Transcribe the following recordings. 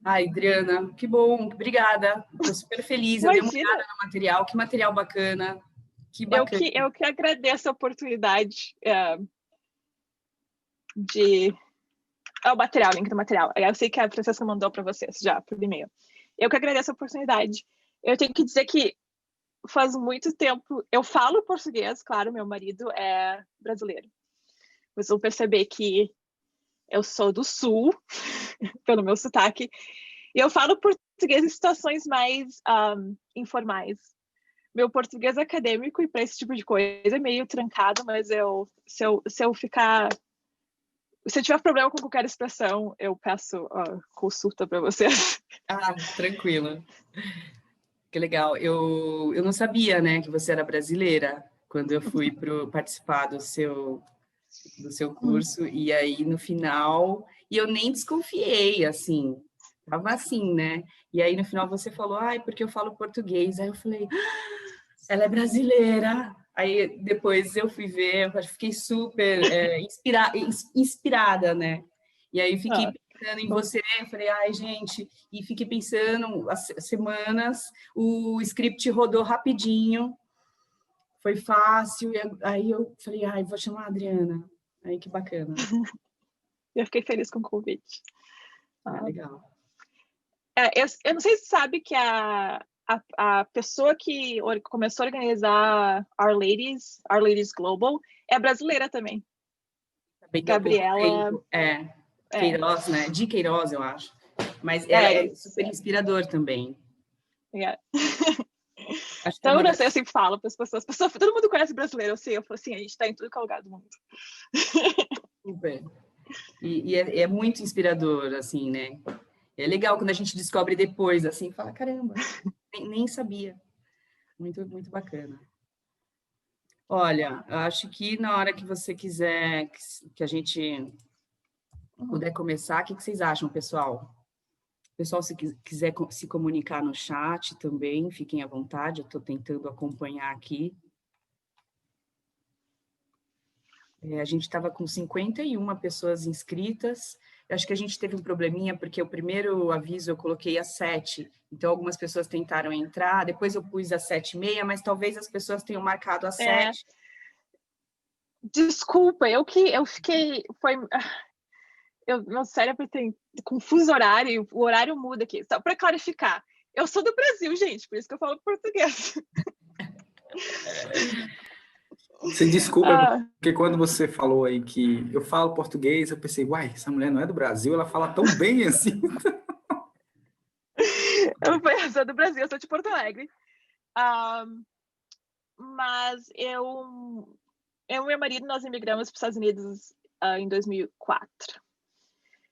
Ai, Adriana, que bom, obrigada. Estou super feliz. Eu dei uma Imagina, olhada no material, que material bacana. Que eu bacana. que agradeço a oportunidade de... o material, o link do material. Eu sei que a Francesca mandou para vocês já, por e-mail. Eu que agradeço a oportunidade. Eu tenho que dizer que faz muito tempo... Eu falo português, claro, meu marido é brasileiro. Vocês vão perceber que eu sou do Sul, pelo meu sotaque, e eu falo português em situações mais informais. Meu português acadêmico e para esse tipo de coisa é meio trancado, mas se eu tiver problema com qualquer expressão, eu peço consulta para vocês. Ah, tranquilo. Que legal. Eu não sabia, né, que você era brasileira quando eu fui participar do seu curso, e aí no final, e eu nem desconfiei, assim, tava assim, né? E aí no final você falou, ai, porque eu falo português. Aí eu falei, ela é brasileira. Aí depois eu fui ver, eu fiquei super inspirada, né? E aí fiquei pensando em você, falei, ai, gente, e fiquei pensando, as semanas, o script rodou rapidinho, foi fácil, e aí eu falei, ai, vou chamar a Adriana. Aí que bacana. Eu fiquei feliz com o convite. Legal. Eu não sei se sabe que a pessoa que começou a organizar Our Ladies Global é brasileira também. Também tem pouco Gabriela. tempo. Queiroz, né? De Queiroz, eu acho. Mas ela é super inspirador também. Acho que é Então, uma eu sempre falo para as pessoas, todo mundo conhece brasileiro, eu falo assim, a gente está em tudo que é lugar do mundo. Super. E é muito inspirador, assim, né? É legal quando a gente descobre depois, assim, fala, caramba, nem sabia. Muito, muito bacana. Olha, eu acho que na hora que você quiser que a gente puder começar, o que vocês acham, pessoal? Pessoal, se quiser se comunicar no chat também, fiquem à vontade, eu estou tentando acompanhar aqui. A gente estava com 51 pessoas inscritas. Eu acho que a gente teve um probleminha, porque o primeiro aviso eu coloquei às 7, então algumas pessoas tentaram entrar, depois eu pus às 7h30, mas talvez as pessoas tenham marcado às 7. Desculpa, eu fiquei... meu cérebro tem confuso horário, o horário muda aqui. Só para clarificar, eu sou do Brasil, gente, por isso que eu falo português. Você desculpa, porque quando você falou aí que eu falo português, eu pensei, uai, essa mulher não é do Brasil, ela fala tão bem assim. Eu sou do Brasil, eu sou de Porto Alegre. Mas eu e meu marido, nós imigramos para os Estados Unidos em 2004.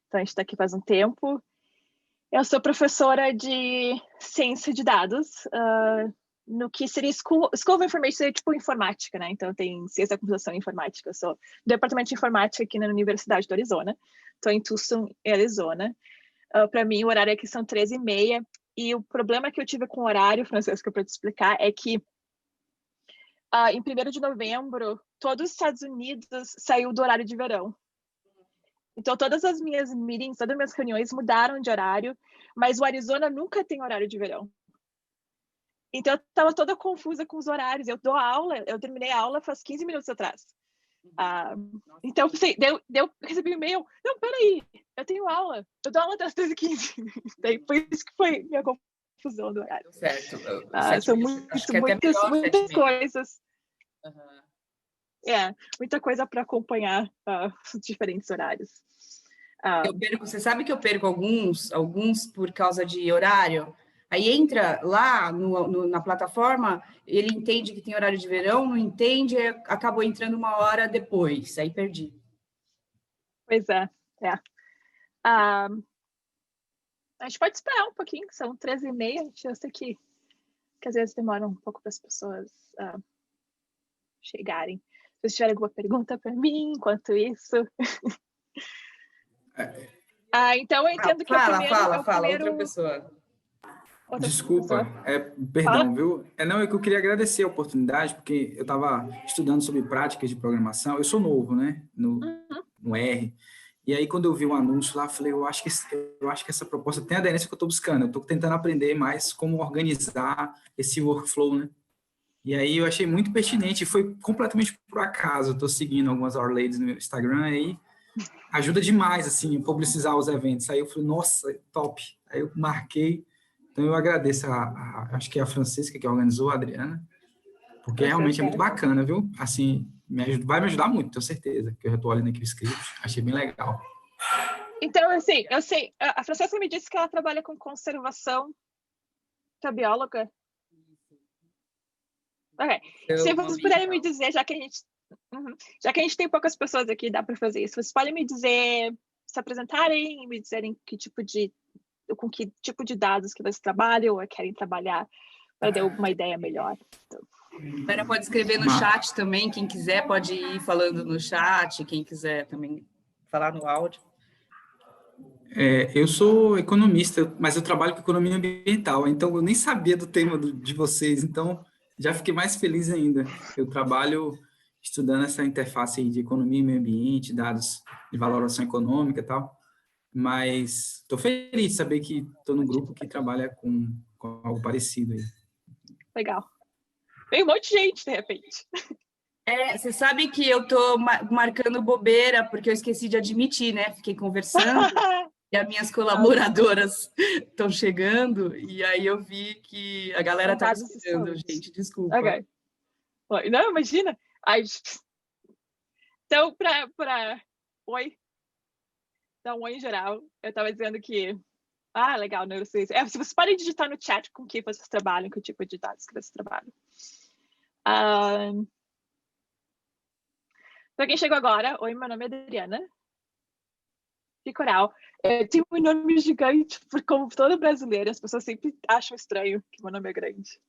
Então, a gente está aqui faz um tempo. Eu sou professora de ciência de dados, no que seria School of Information, seria tipo informática, né? Então, tem ciência da computação e informática. Eu sou do departamento de informática aqui na Universidade do Arizona. Estou em Tucson, Arizona. Para mim, o horário aqui são 13h30. E o problema que eu tive com o horário, Francesca, para te explicar, é que em 1º de novembro, todos os Estados Unidos saiu do horário de verão. Então, todas as minhas meetings, todas as minhas reuniões mudaram de horário, mas o Arizona nunca tem horário de verão. Então, eu estava toda confusa com os horários. Eu dou aula, eu terminei a aula faz 15 minutos atrás. Então, eu recebi um e-mail. Não, peraí, eu tenho aula. Eu dou aula até as 13h15. Daí, foi isso que foi minha confusão do horário. Certo. São acho que até melhor, muitas coisas. Uhum. Muita coisa para acompanhar os diferentes horários. Você sabe que eu perco alguns por causa de horário? Aí entra lá na plataforma, ele entende que tem horário de verão, não entende, acabou entrando uma hora depois, aí perdi. Pois é. A gente pode esperar um pouquinho, que são 13h30, eu sei que às vezes demora um pouco para as pessoas chegarem. Se vocês tiverem alguma pergunta para mim, enquanto isso... então eu entendo que Fala, outra pessoa. Desculpa, perdão, viu? É que eu queria agradecer a oportunidade, porque eu estava estudando sobre práticas de programação. Eu sou novo, né, no R, E aí, quando eu vi um anúncio lá, eu falei, eu acho que essa proposta tem a aderência que eu estou buscando. Eu estou tentando aprender mais como organizar esse workflow, né? E aí eu achei muito pertinente, e foi completamente por acaso. Eu estou seguindo algumas Our Ladies no Instagram, aí ajuda demais, assim, publicizar os eventos. Aí eu falei, nossa, top. Aí eu marquei. Então eu agradeço acho que é a Francisca que organizou, a Adriana, porque realmente é muito bacana, viu? Assim, vai me ajudar muito, tenho certeza, que eu já estou olhando aqui o script, achei bem legal. Então, assim, eu sei, a Francesca me disse que ela trabalha com conservação, que é bióloga. Ok. Se vocês puderem me dizer, já que a gente tem poucas pessoas aqui, dá para fazer isso, vocês podem me dizer, se apresentarem e me dizerem com que tipo de dados que vocês trabalham ou querem trabalhar, para ter uma ideia melhor. Então. A galera pode escrever no chat também, quem quiser pode ir falando no chat, quem quiser também falar no áudio. Eu sou economista, mas eu trabalho com economia ambiental, então eu nem sabia do tema de vocês, então já fiquei mais feliz ainda. Eu trabalho estudando essa interface aí de economia e meio ambiente, dados de valoração econômica e tal, mas estou feliz de saber que estou num grupo que trabalha com algo parecido aí. Legal. Tem um monte de gente, de repente. Você sabe que eu estou marcando bobeira, porque eu esqueci de admitir, né? Fiquei conversando e as minhas colaboradoras estão chegando, e aí eu vi que a galera está esperando, gente, desculpa. Okay. Não, imagina. Então, oi, dar um oi em geral, eu estava dizendo que legal, neurociência. Se vocês podem digitar no chat com que vocês trabalham, que tipo de dados que vocês trabalham. Para quem chegou agora, oi, meu nome é Adriana Picoral. Eu tenho um nome gigante, porque como toda brasileira, as pessoas sempre acham estranho que meu nome é grande.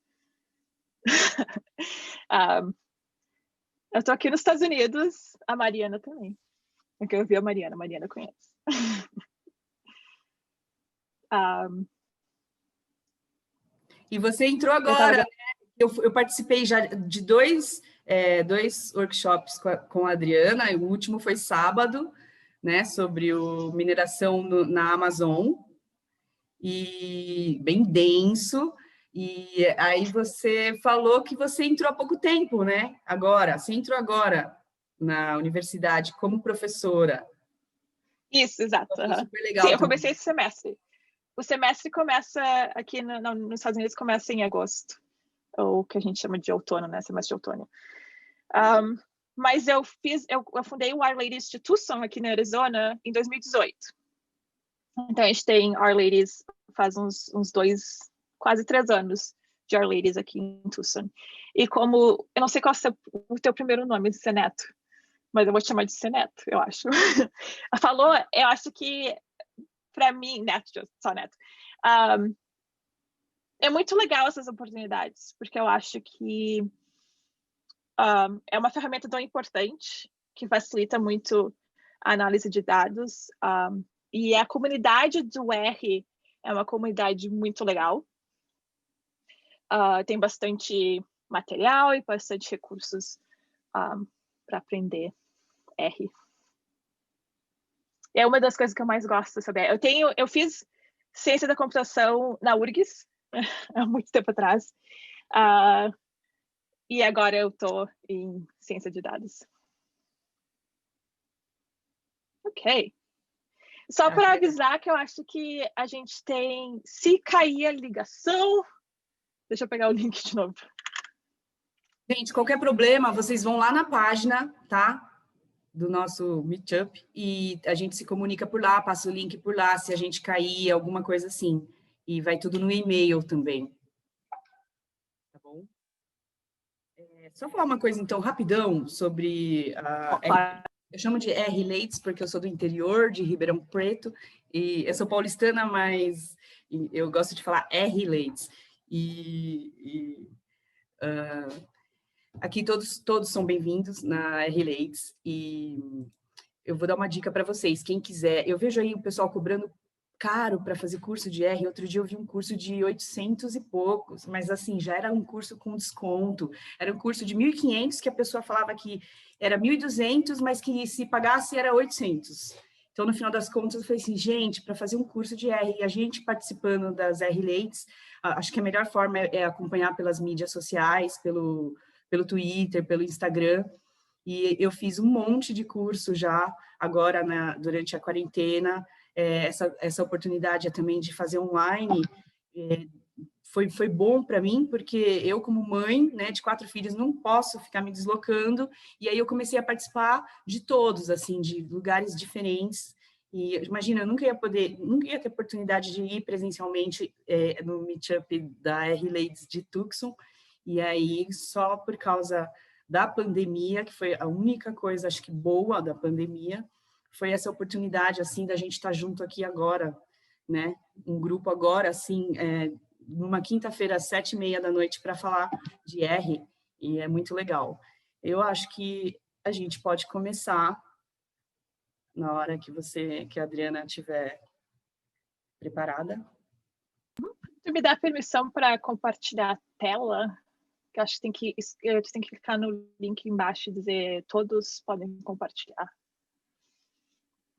Eu estou aqui nos Estados Unidos, a Mariana também. Porque eu vi a Mariana conhece. E você entrou agora, né? Eu participei já de dois workshops com a Adriana, e o último foi sábado, né, sobre mineração na Amazon, e bem denso, e aí você falou que você entrou há pouco tempo, né? Você entrou agora na universidade como professora. Isso, exato. Super legal. Sim, eu comecei esse semestre. O semestre começa aqui nos Estados Unidos, começa em agosto, ou o que a gente chama de outono, né? Semestre de outono. Mas eu fundei o Our Ladies de Tucson, aqui na Arizona, em 2018. Então, a gente tem Our Ladies faz uns quase 3 anos de Our Ladies aqui em Tucson. E como, eu não sei qual é o teu primeiro nome, Seneto, mas eu vou te chamar de Seneto, eu acho. Falou, eu acho que, para mim, só Neto, é muito legal essas oportunidades, porque eu acho que é uma ferramenta tão importante que facilita muito a análise de dados, e a comunidade do R é uma comunidade muito legal. Tem bastante material e bastante recursos para aprender R. É uma das coisas que eu mais gosto de saber. Eu fiz ciência da computação na URGS há muito tempo atrás. E agora eu estou em ciência de dados. Ok. Só para avisar que eu acho que a gente tem... Se cair a ligação... Deixa eu pegar o link de novo. Gente, qualquer problema, vocês vão lá na página, tá? Do nosso Meetup, e a gente se comunica por lá, passa o link por lá, se a gente cair, alguma coisa assim. E vai tudo no e-mail também. Tá bom? Só falar uma coisa, então, rapidão, sobre eu chamo de R-Lates, porque eu sou do interior de Ribeirão Preto, e eu sou paulistana, mas eu gosto de falar R-Lates. Aqui todos são bem-vindos na R-Lates, e eu vou dar uma dica para vocês, quem quiser. Eu vejo aí o pessoal cobrando caro para fazer curso de R. Outro dia eu vi um curso de 800 e poucos, mas assim, já era um curso com desconto. Era um curso de 1.500 que a pessoa falava que era 1.200, mas que se pagasse era 800. Então, no final das contas, eu falei assim, gente, para fazer um curso de R, e a gente participando das R-Lates, acho que a melhor forma é acompanhar pelas mídias sociais, pelo Twitter, pelo Instagram, e eu fiz um monte de curso já, agora, durante a quarentena, essa oportunidade também de fazer online, foi bom para mim, porque eu, como mãe, né, de 4 filhos, não posso ficar me deslocando, e aí eu comecei a participar de todos, assim, de lugares diferentes, e imagina, eu nunca ia ter oportunidade de ir presencialmente no meetup da R-Ladies de Tucson, e aí só por causa da pandemia, que foi a única coisa, acho que boa da pandemia, foi essa oportunidade, assim, da gente estar junto aqui agora, né, um grupo agora, assim, numa quinta-feira, às 7h30 para falar de R, e é muito legal. Eu acho que a gente pode começar na hora que a Adriana estiver preparada. Tu me dá permissão para compartilhar a tela? Que eu acho que tu tem que clicar no link embaixo e dizer todos podem compartilhar.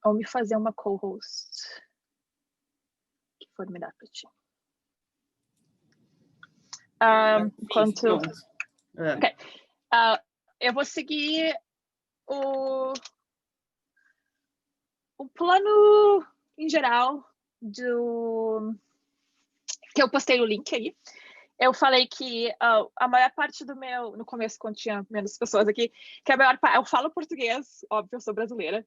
Ou me fazer uma co-host. Que for me dar para ti. Enquanto... Okay. Eu vou seguir o plano em geral que eu postei o link aí. Eu falei que a maior parte do meu, no começo, quando tinha menos pessoas aqui, que a maior parte, eu falo português, óbvio, eu sou brasileira,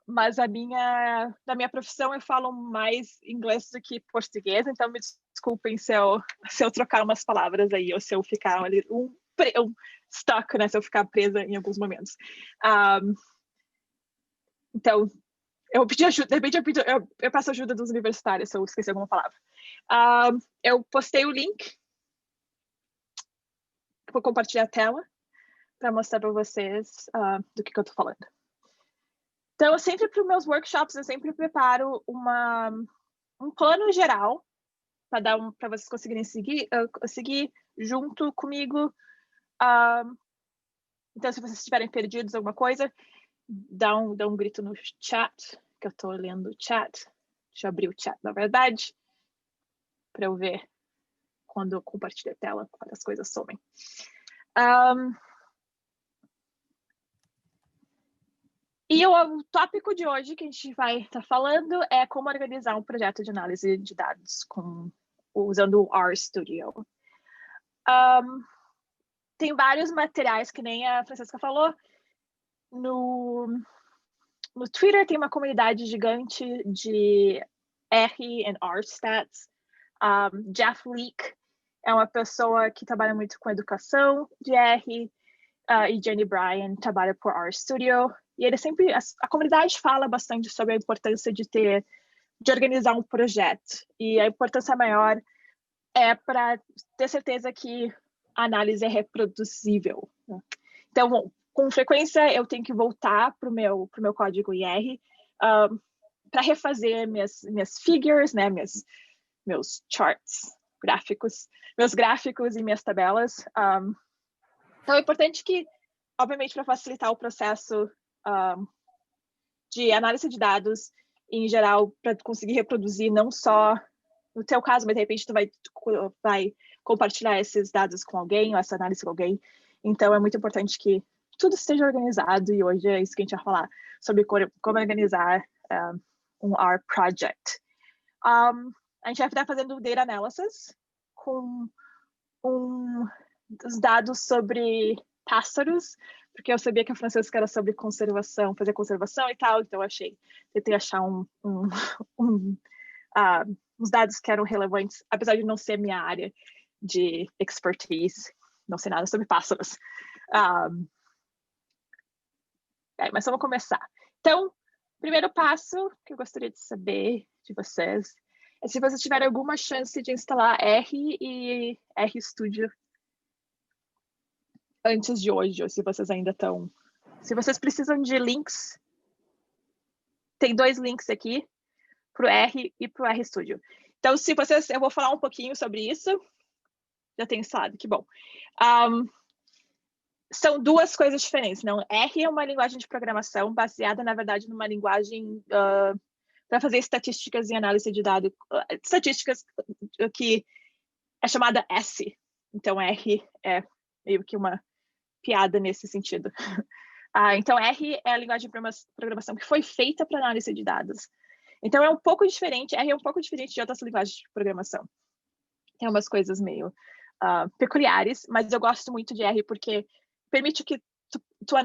mas na minha profissão eu falo mais inglês do que português, então me desculpem se eu trocar umas palavras aí, ou se eu ficar ali stuck, né, se eu ficar presa em alguns momentos. Então, eu vou pedir ajuda, de repente eu peço ajuda dos universitários se eu esquecer alguma palavra. Eu postei o link, vou compartilhar a tela para mostrar para vocês do que eu estou falando. Então, eu sempre, para os meus workshops, eu sempre preparo um plano geral para vocês conseguirem seguir junto comigo. Então, se vocês estiverem perdidos alguma coisa, dá um grito no chat, que eu estou lendo o chat. Deixa eu abrir o chat, na verdade, para eu ver quando eu compartilho a tela, quando as coisas somem. E o tópico de hoje que a gente vai estar falando é como organizar um projeto de análise de dados usando o RStudio. Tem vários materiais, que nem a Francesca falou. No Twitter tem uma comunidade gigante de R e R stats. Jeff Leake é uma pessoa que trabalha muito com educação de R, e Jenny Bryan trabalha por RStudio. E ele sempre, a comunidade fala bastante sobre a importância de organizar um projeto. E a importância maior é para ter certeza que a análise é reproduzível. Então, bom, com frequência eu tenho que voltar para o meu código em R para refazer minhas figures, né, meus charts, meus gráficos e minhas tabelas. Então, é importante que, obviamente, para facilitar o processo de análise de dados, em geral, para conseguir reproduzir não só no teu caso, mas de repente tu vai compartilhar esses dados com alguém, ou essa análise com alguém. Então, é muito importante que tudo esteja organizado, e hoje é isso que a gente vai falar, sobre como organizar um R project. A gente vai estar fazendo data analysis com os dados sobre pássaros, porque eu sabia que a Francesca era sobre conservação, fazer conservação e tal, então tentei achar uns dados que eram relevantes, apesar de não ser minha área de expertise, não sei nada sobre pássaros. Mas vamos começar. Então, primeiro passo que eu gostaria de saber de vocês é se vocês tiverem alguma chance de instalar R e RStudio antes de hoje, ou se vocês ainda estão... Se vocês precisam de links, tem 2 links aqui, para o R e para o RStudio. Então, eu vou falar um pouquinho sobre isso. Já tenho instalado, que bom. são duas coisas diferentes, não? R é uma linguagem de programação baseada, na verdade, numa linguagem para fazer estatísticas e análise de dados, estatísticas que é chamada S. Então, R é meio que uma piada nesse sentido. Então, R é a linguagem de programação que foi feita para análise de dados. Então, é um pouco diferente, R é um pouco diferente de outras linguagens de programação. Tem umas coisas meio peculiares, mas eu gosto muito de R porque permite que tu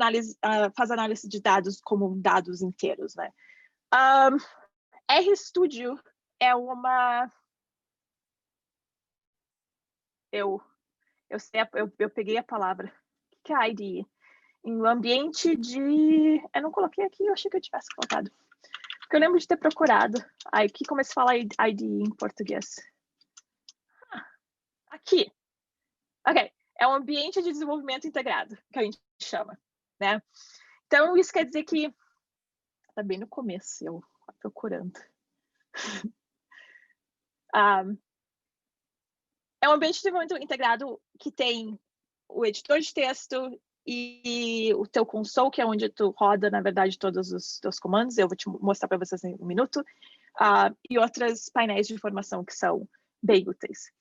faz análise de dados como dados inteiros, né? RStudio é uma... Eu peguei a palavra. O que é IDE? Em um ambiente de... Eu não coloquei aqui, eu achei que eu tivesse colocado. Porque eu lembro de ter procurado. Aqui como se fala IDE em português. Aqui. Ok. É um ambiente de desenvolvimento integrado, que a gente chama, né? Então, isso quer dizer que... Tá bem no começo, eu procurando. É um ambiente de desenvolvimento integrado que tem o editor de texto e o teu console, que é onde tu roda, na verdade, todos os teus comandos. Eu vou te mostrar para vocês em um minuto. E outros painéis de informação que são bem úteis.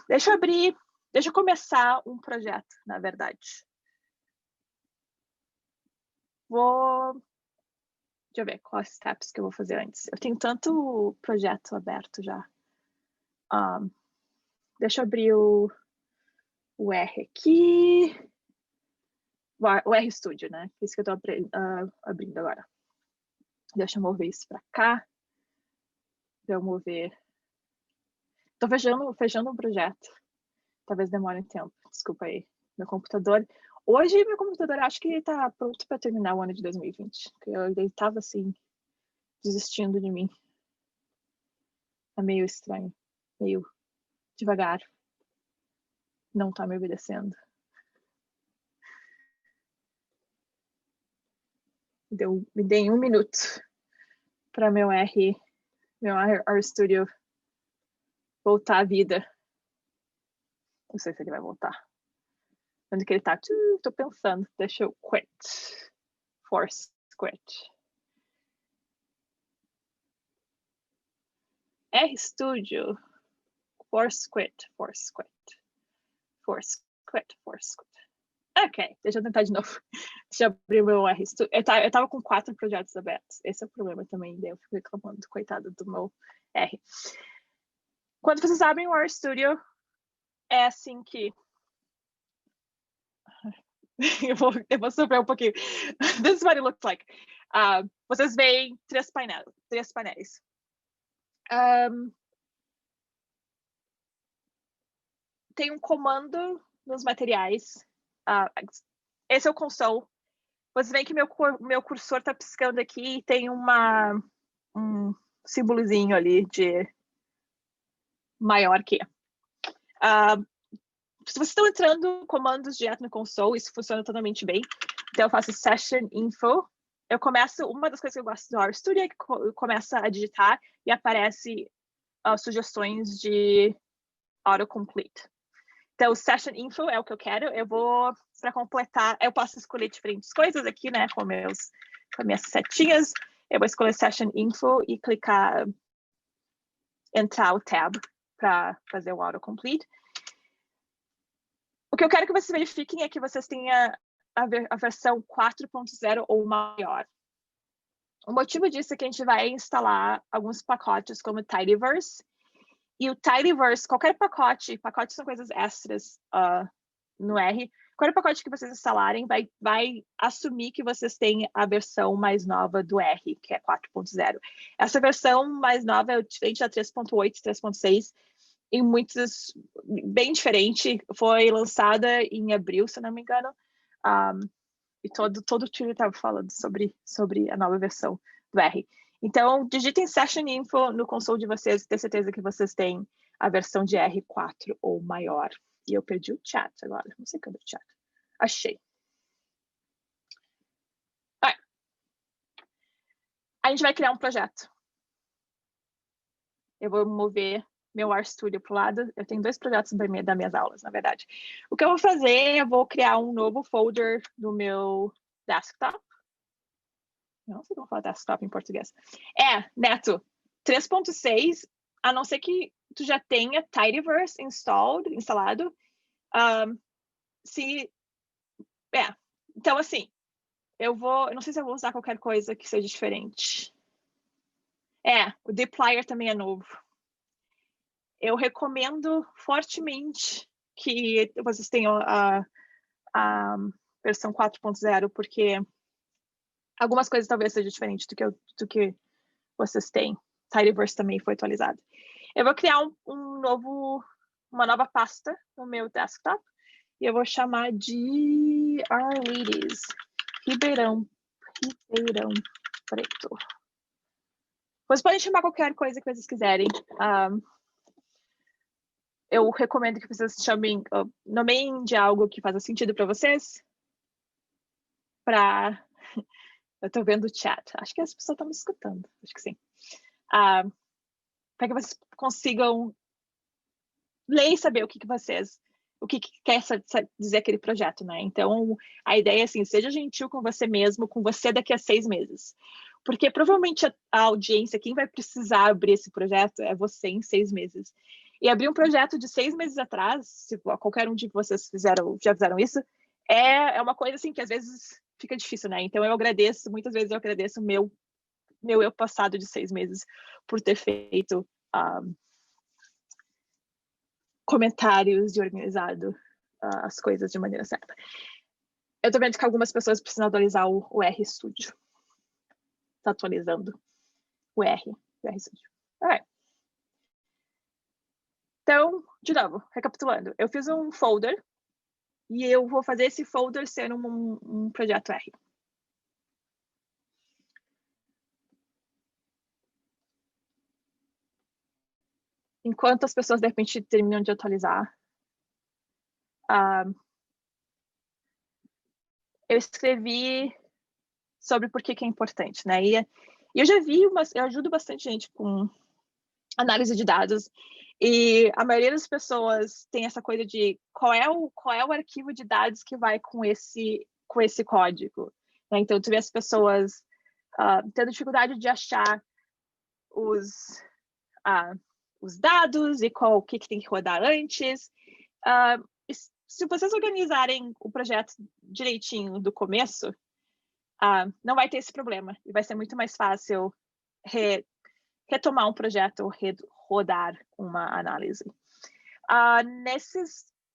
Deixa eu começar um projeto, na verdade. Deixa eu ver quais steps que eu vou fazer antes. Eu tenho tanto projeto aberto já. Deixa eu abrir o R aqui. O RStudio, né? Isso que eu estou abrindo agora. Deixa eu mover isso para cá. Deixa eu mover. Estou fechando um projeto. Talvez demore um tempo. Desculpa aí. Meu computador. Hoje, meu computador acho que está pronto para terminar o ano de 2020. Ele estava assim, desistindo de mim. Tá meio estranho. Meio devagar. Não está me obedecendo. Me dei 1 minuto para meu RStudio voltar à vida. Não sei se ele vai voltar. Onde que ele tá? Tô pensando. Deixa eu quit. Force quit. RStudio. Force quit. Force quit. Force quit. Force quit. Ok, deixa eu tentar de novo. Deixa eu abrir o meu RStudio. Eu tava com 4 projetos abertos. Esse é o problema também. Daí eu fico reclamando, coitado do meu R. Quando vocês abrem o RStudio, é assim que... eu vou sofrer um pouquinho. This is what it looks like. Vocês veem 3 painéis. Tem um comando nos materiais. Esse é o console. Vocês veem que meu cursor está piscando aqui e tem um símbolozinho ali de maior que. Se vocês estão entrando comandos direto no console, isso funciona totalmente bem. Então eu faço session info. Uma das coisas que eu gosto do RStudio é que começa a digitar e aparece sugestões de autocomplete. Então, session info é o que eu quero. Para completar, eu posso escolher diferentes coisas aqui, né? Com minhas setinhas. Eu vou escolher session info e clicar, entrar o tab para fazer o autocomplete. O que eu quero que vocês verifiquem é que vocês tenham a versão 4.0 ou maior. O motivo disso é que a gente vai instalar alguns pacotes como Tidyverse. E o Tidyverse, qualquer pacotes são coisas extras no R. Qualquer pacote que vocês instalarem vai assumir que vocês têm a versão mais nova do R, que é 4.0. Essa versão mais nova é diferente da 3.8, 3.6, em muitos, bem diferente. Foi lançada em abril, se não me engano. E todo o time estava falando sobre a nova versão do R. Então, digitem Session Info no console de vocês, ter certeza que vocês têm a versão de R4 ou maior. E eu perdi o chat agora. Não sei cadê o chat. Achei. A gente vai criar um projeto. Eu vou mover meu RStudio para o lado. Eu tenho 2 projetos das minhas aulas, na verdade. O que eu vou fazer, eu vou criar um novo folder no meu desktop. Eu não sei como falar desktop em português. Neto, 3.6, a não ser que tu já tenha Tidyverse instalado. Então, assim, eu não sei se eu vou usar qualquer coisa que seja diferente. O dplyr também é novo. Eu recomendo fortemente que vocês tenham a versão 4.0, porque algumas coisas talvez sejam diferentes do que vocês têm. Tidyverse também foi atualizado. Eu vou criar uma nova pasta no meu desktop e eu vou chamar de Arletes Ribeirão Preto. Vocês podem chamar qualquer coisa que vocês quiserem. Eu recomendo que vocês nomeiem de algo que faça sentido para vocês. Eu estou vendo o chat. Acho que as pessoas estão me escutando. Acho que sim. Para que vocês consigam ler e saber o que quer dizer aquele projeto, né? Então, a ideia é assim, seja gentil com você mesmo, com você daqui a 6 meses. Porque provavelmente a audiência, quem vai precisar abrir esse projeto é você em 6 meses. E abrir um projeto de 6 meses atrás, se qualquer um de vocês já fizeram isso, é uma coisa assim que às vezes fica difícil, né? Então muitas vezes eu agradeço o meu eu passado de 6 meses por ter feito comentários e organizado as coisas de maneira certa. Eu tô vendo que algumas pessoas precisam atualizar o RStudio. Tá atualizando o RStudio. Alright. Então, de novo, recapitulando, eu fiz um folder e eu vou fazer esse folder ser um projeto R. Enquanto as pessoas, de repente, terminam de atualizar, eu escrevi sobre por que é importante, né? E eu já vi, eu ajudo bastante gente com análise de dados, e a maioria das pessoas tem essa coisa de qual é o arquivo de dados que vai com esse código, né? Então, tu vê as pessoas tendo dificuldade de achar os dados e o que tem que rodar antes. Se vocês organizarem o projeto direitinho do começo, não vai ter esse problema. E vai ser muito mais fácil retomar um projeto ou rodar uma análise.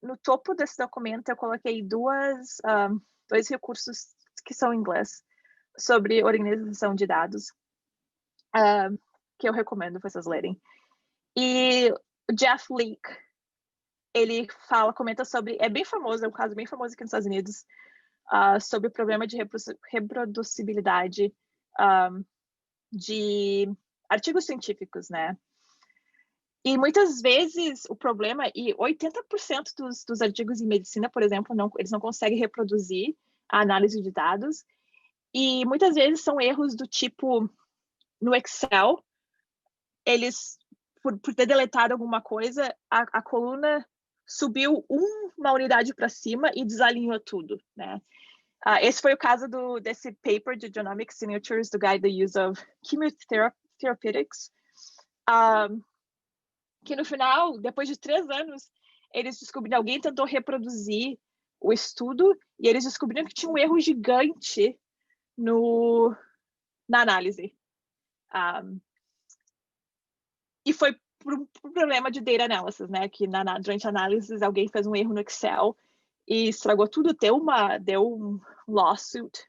No topo desse documento, eu coloquei dois recursos que são em inglês sobre organização de dados, que eu recomendo vocês lerem. E o Jeff Leake, ele comenta sobre, é bem famoso, é um caso bem famoso aqui nos Estados Unidos, sobre o problema de reproducibilidade de artigos científicos, né? E muitas vezes o problema, e 80% dos artigos em medicina, por exemplo, eles não conseguem reproduzir a análise de dados, e muitas vezes são erros do tipo, no Excel, eles, por ter deletado alguma coisa, a coluna subiu uma unidade para cima e desalinhou tudo, né? Esse foi o caso desse paper de Genomic Signatures, do Guide the Use of Chemotherapeutics, que no final, depois de 3 anos, eles descobriram, alguém tentou reproduzir o estudo e eles descobriram que tinha um erro gigante na análise. E foi por um problema de data analysis, né? Que durante a análise alguém fez um erro no Excel e estragou tudo, deu um lawsuit,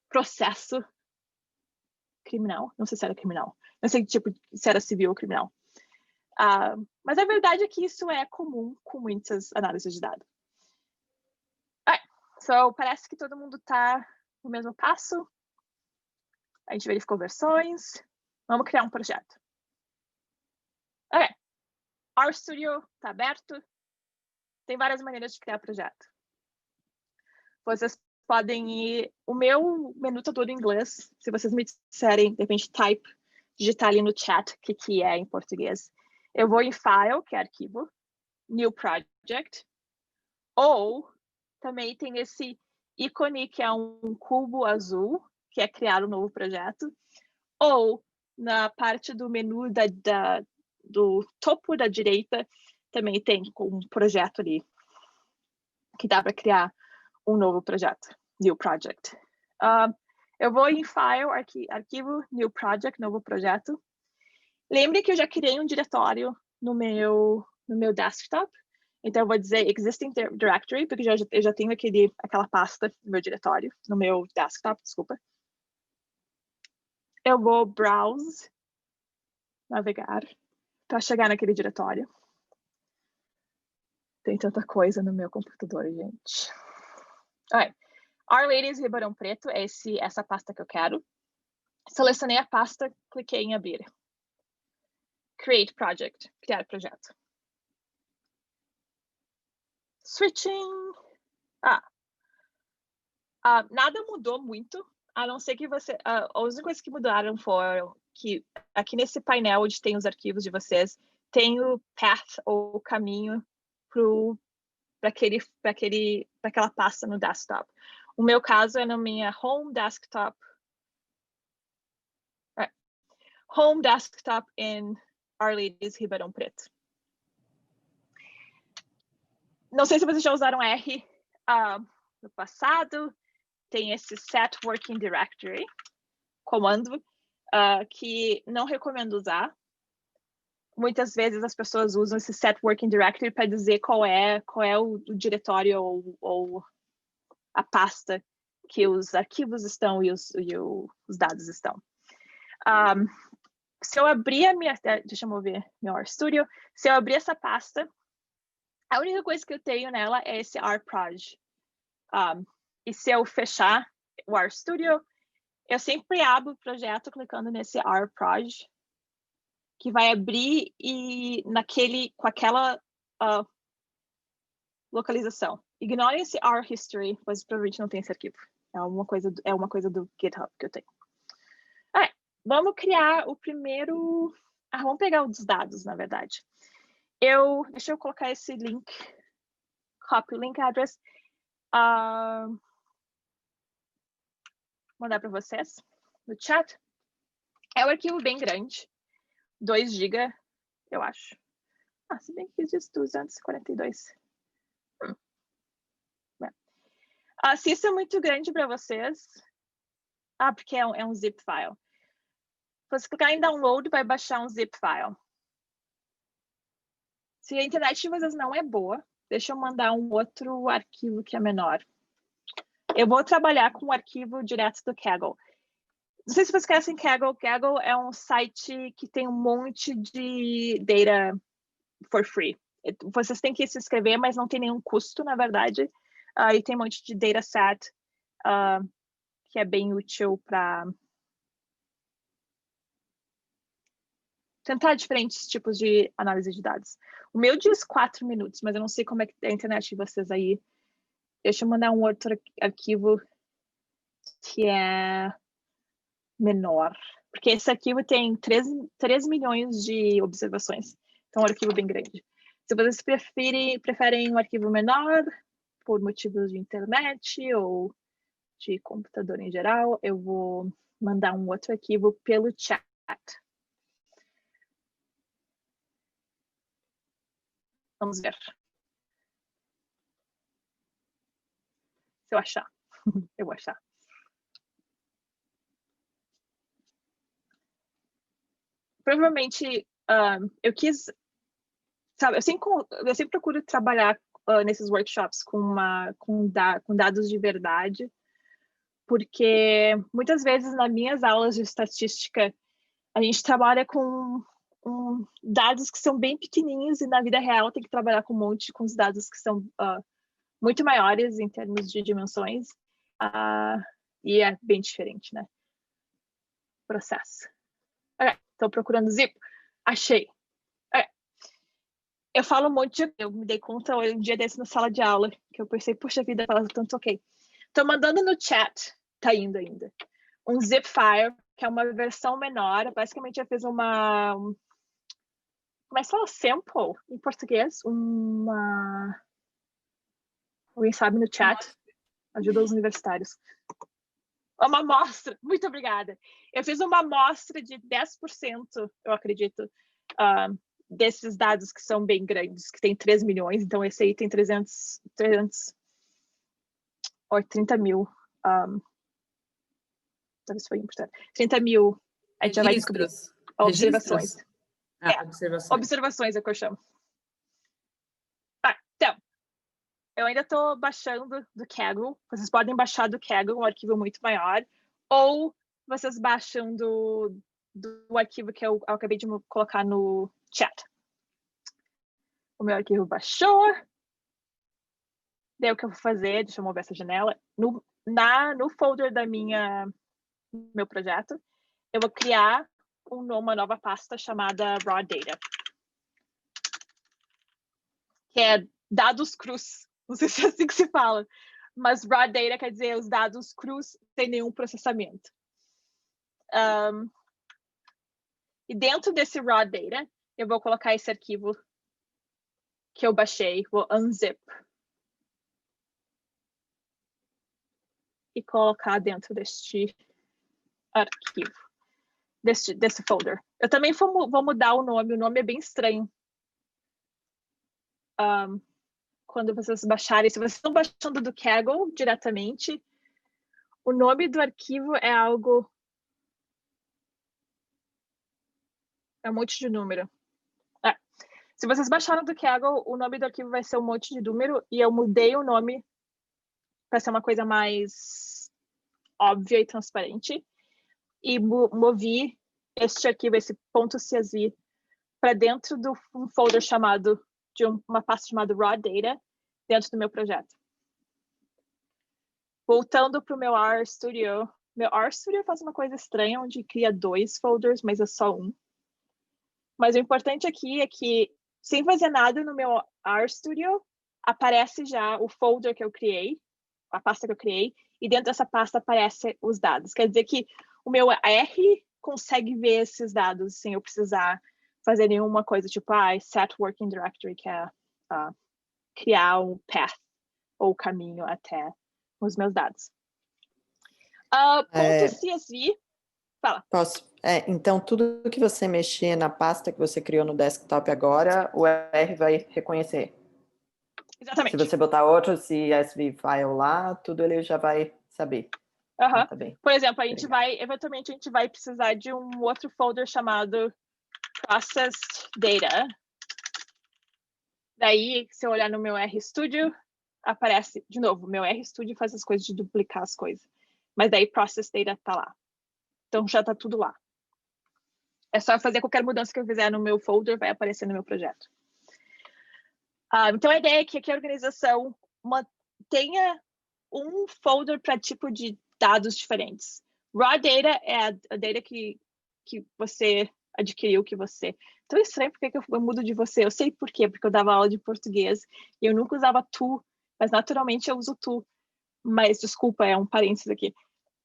processo criminal, não sei se era criminal, não sei tipo se era civil ou criminal. Mas a verdade é que isso é comum com muitas análises de dados. So, parece que todo mundo está no mesmo passo. A gente verificou versões. Vamos criar um projeto. RStudio está aberto. Tem várias maneiras de criar projeto. Vocês podem ir... O meu menu está todo em inglês. Se vocês me disserem, de repente, digitar ali no chat o que é em português. eu vou em File, que é arquivo, New Project, ou também tem esse ícone que é um cubo azul, que é criar um novo projeto, ou na parte do menu do topo da direita também tem um projeto ali que dá para criar um novo projeto, New Project. Eu vou em File, Arquivo, New Project, novo projeto. Lembre que eu já criei um diretório no meu desktop. Então, eu vou dizer Existing Directory, porque eu já tenho aquela pasta no meu diretório, no meu desktop, desculpa. Eu vou Browse, navegar, para chegar naquele diretório. Tem tanta coisa no meu computador, gente. Alright. Our Ladies Ribeirão Preto é essa pasta que eu quero. Selecionei a pasta, cliquei em abrir. Create Project, criar projeto. Switching. Nada mudou muito, a não ser que você... as únicas coisas que mudaram foram que aqui nesse painel onde tem os arquivos de vocês, tem o path, ou caminho, para aquela pasta no desktop. O meu caso é na minha Home Desktop. Home Desktop in Our Ladies Ribeirão Preto. Não sei se vocês já usaram R no passado. Tem esse Set Working Directory, comando, que não recomendo usar. Muitas vezes as pessoas usam esse Set Working Directory para dizer qual é o diretório ou a pasta que os arquivos estão e os dados estão. Se eu abrir deixa eu ver meu RStudio. Se eu abrir essa pasta, a única coisa que eu tenho nela é esse rproj. E se eu fechar o RStudio, eu sempre abro o projeto clicando nesse rproj, que vai abrir com aquela localização. Ignorem esse rhistory, pois provavelmente não tem esse arquivo. É uma coisa do GitHub que eu tenho. Vamos criar o primeiro... vamos pegar os dados, na verdade. Deixa eu colocar esse link, copy link address, mandar para vocês no chat. É um arquivo bem grande, 2 GB, eu acho. Se bem que diz 242. Se isso é muito grande para vocês, porque é um zip file. Se você clicar em download, vai baixar um zip file. Se a internet de vocês não é boa, deixa eu mandar um outro arquivo que é menor. Eu vou trabalhar com o arquivo direto do Kaggle. Não sei se vocês conhecem Kaggle. Kaggle é um site que tem um monte de data for free. Vocês têm que se inscrever, mas não tem nenhum custo, na verdade. E tem um monte de dataset que é bem útil para tentar diferentes tipos de análise de dados. O meu diz 4 minutos, mas eu não sei como é que é a internet de vocês aí. Deixa eu mandar um outro arquivo que é menor. Porque esse arquivo tem 3 milhões de observações. Então, é um arquivo bem grande. Se vocês preferem um arquivo menor, por motivos de internet ou de computador em geral, eu vou mandar um outro arquivo pelo chat. Vamos ver. Se eu achar. Eu vou achar. Provavelmente, eu quis... Sabe, eu sempre procuro trabalhar nesses workshops com dados de verdade, porque muitas vezes nas minhas aulas de estatística, a gente trabalha com dados que são bem pequenininhos e na vida real tem que trabalhar com os dados que são muito maiores em termos de dimensões, e é bem diferente, né? Processo. Estou procurando zip. Achei. Eu falo um monte eu me dei conta um dia desse na sala de aula, que eu pensei, poxa vida, fala tanto ok. Estou mandando no chat, tá indo ainda. Um zip file, que é uma versão menor, basicamente eu fiz Como é que fala sample em português? Alguém sabe no chat? Ajuda os universitários. Uma amostra, muito obrigada. Eu fiz uma amostra de 10%, eu acredito, desses dados que são bem grandes, que tem 3 milhões, então esse aí tem 300 ou 30 mil. Talvez foi importante. 30 mil, a gente já vai descobrir. Observações. Observações é o que eu chamo. Então, eu ainda estou baixando do Kaggle. Vocês podem baixar do Kaggle, um arquivo muito maior, ou vocês baixam do arquivo que eu acabei de colocar no chat. O meu arquivo baixou. Daí o que eu vou fazer, deixa eu mover essa janela, no folder meu projeto, eu vou criar uma nova pasta chamada raw data, que é dados crus. Não sei se é assim que se fala, mas raw data quer dizer os dados crus sem nenhum processamento. E dentro desse raw data, eu vou colocar esse arquivo que eu baixei, vou unzip. E colocar dentro deste arquivo, desse folder. Eu também vou mudar o nome é bem estranho. Quando vocês baixarem, se vocês estão baixando do Kaggle diretamente, o nome do arquivo é algo... É um monte de número. Se vocês baixaram do Kaggle, o nome do arquivo vai ser um monte de número, e eu mudei o nome para ser uma coisa mais óbvia e transparente, e movi este arquivo, esse .csv, para dentro de um folder de uma pasta chamada raw data, dentro do meu projeto. Voltando para o meu RStudio, meu RStudio faz uma coisa estranha, onde cria 2 folders, mas é só um. Mas o importante aqui é que, sem fazer nada no meu RStudio, aparece já o folder que eu criei, a pasta que eu criei, e dentro dessa pasta aparecem os dados. Quer dizer que o meu R consegue ver esses dados sem eu precisar fazer nenhuma coisa, tipo, set working directory, que é criar um path, ou caminho até os meus dados. .csv, fala. Posso? Então, tudo que você mexer na pasta que você criou no desktop agora, o R vai reconhecer. Exatamente. Se você botar outro CSV file lá, tudo ele já vai saber. Tá bem. Por exemplo, eventualmente a gente vai precisar de um outro folder chamado Processed Data. Daí, se eu olhar no meu RStudio, aparece, de novo, meu RStudio faz as coisas de duplicar as coisas. Mas daí Processed Data tá lá. Então já tá tudo lá. É só fazer qualquer mudança que eu fizer no meu folder, vai aparecer no meu projeto. Então a ideia é que a organização tenha um folder para tipo de dados diferentes. Raw data é a data que você adquiriu, que você... Tão estranho porque que eu mudo de você. Eu sei por quê, porque eu dava aula de português e eu nunca usava tu, mas naturalmente eu uso tu. Mas, desculpa, é um parênteses aqui.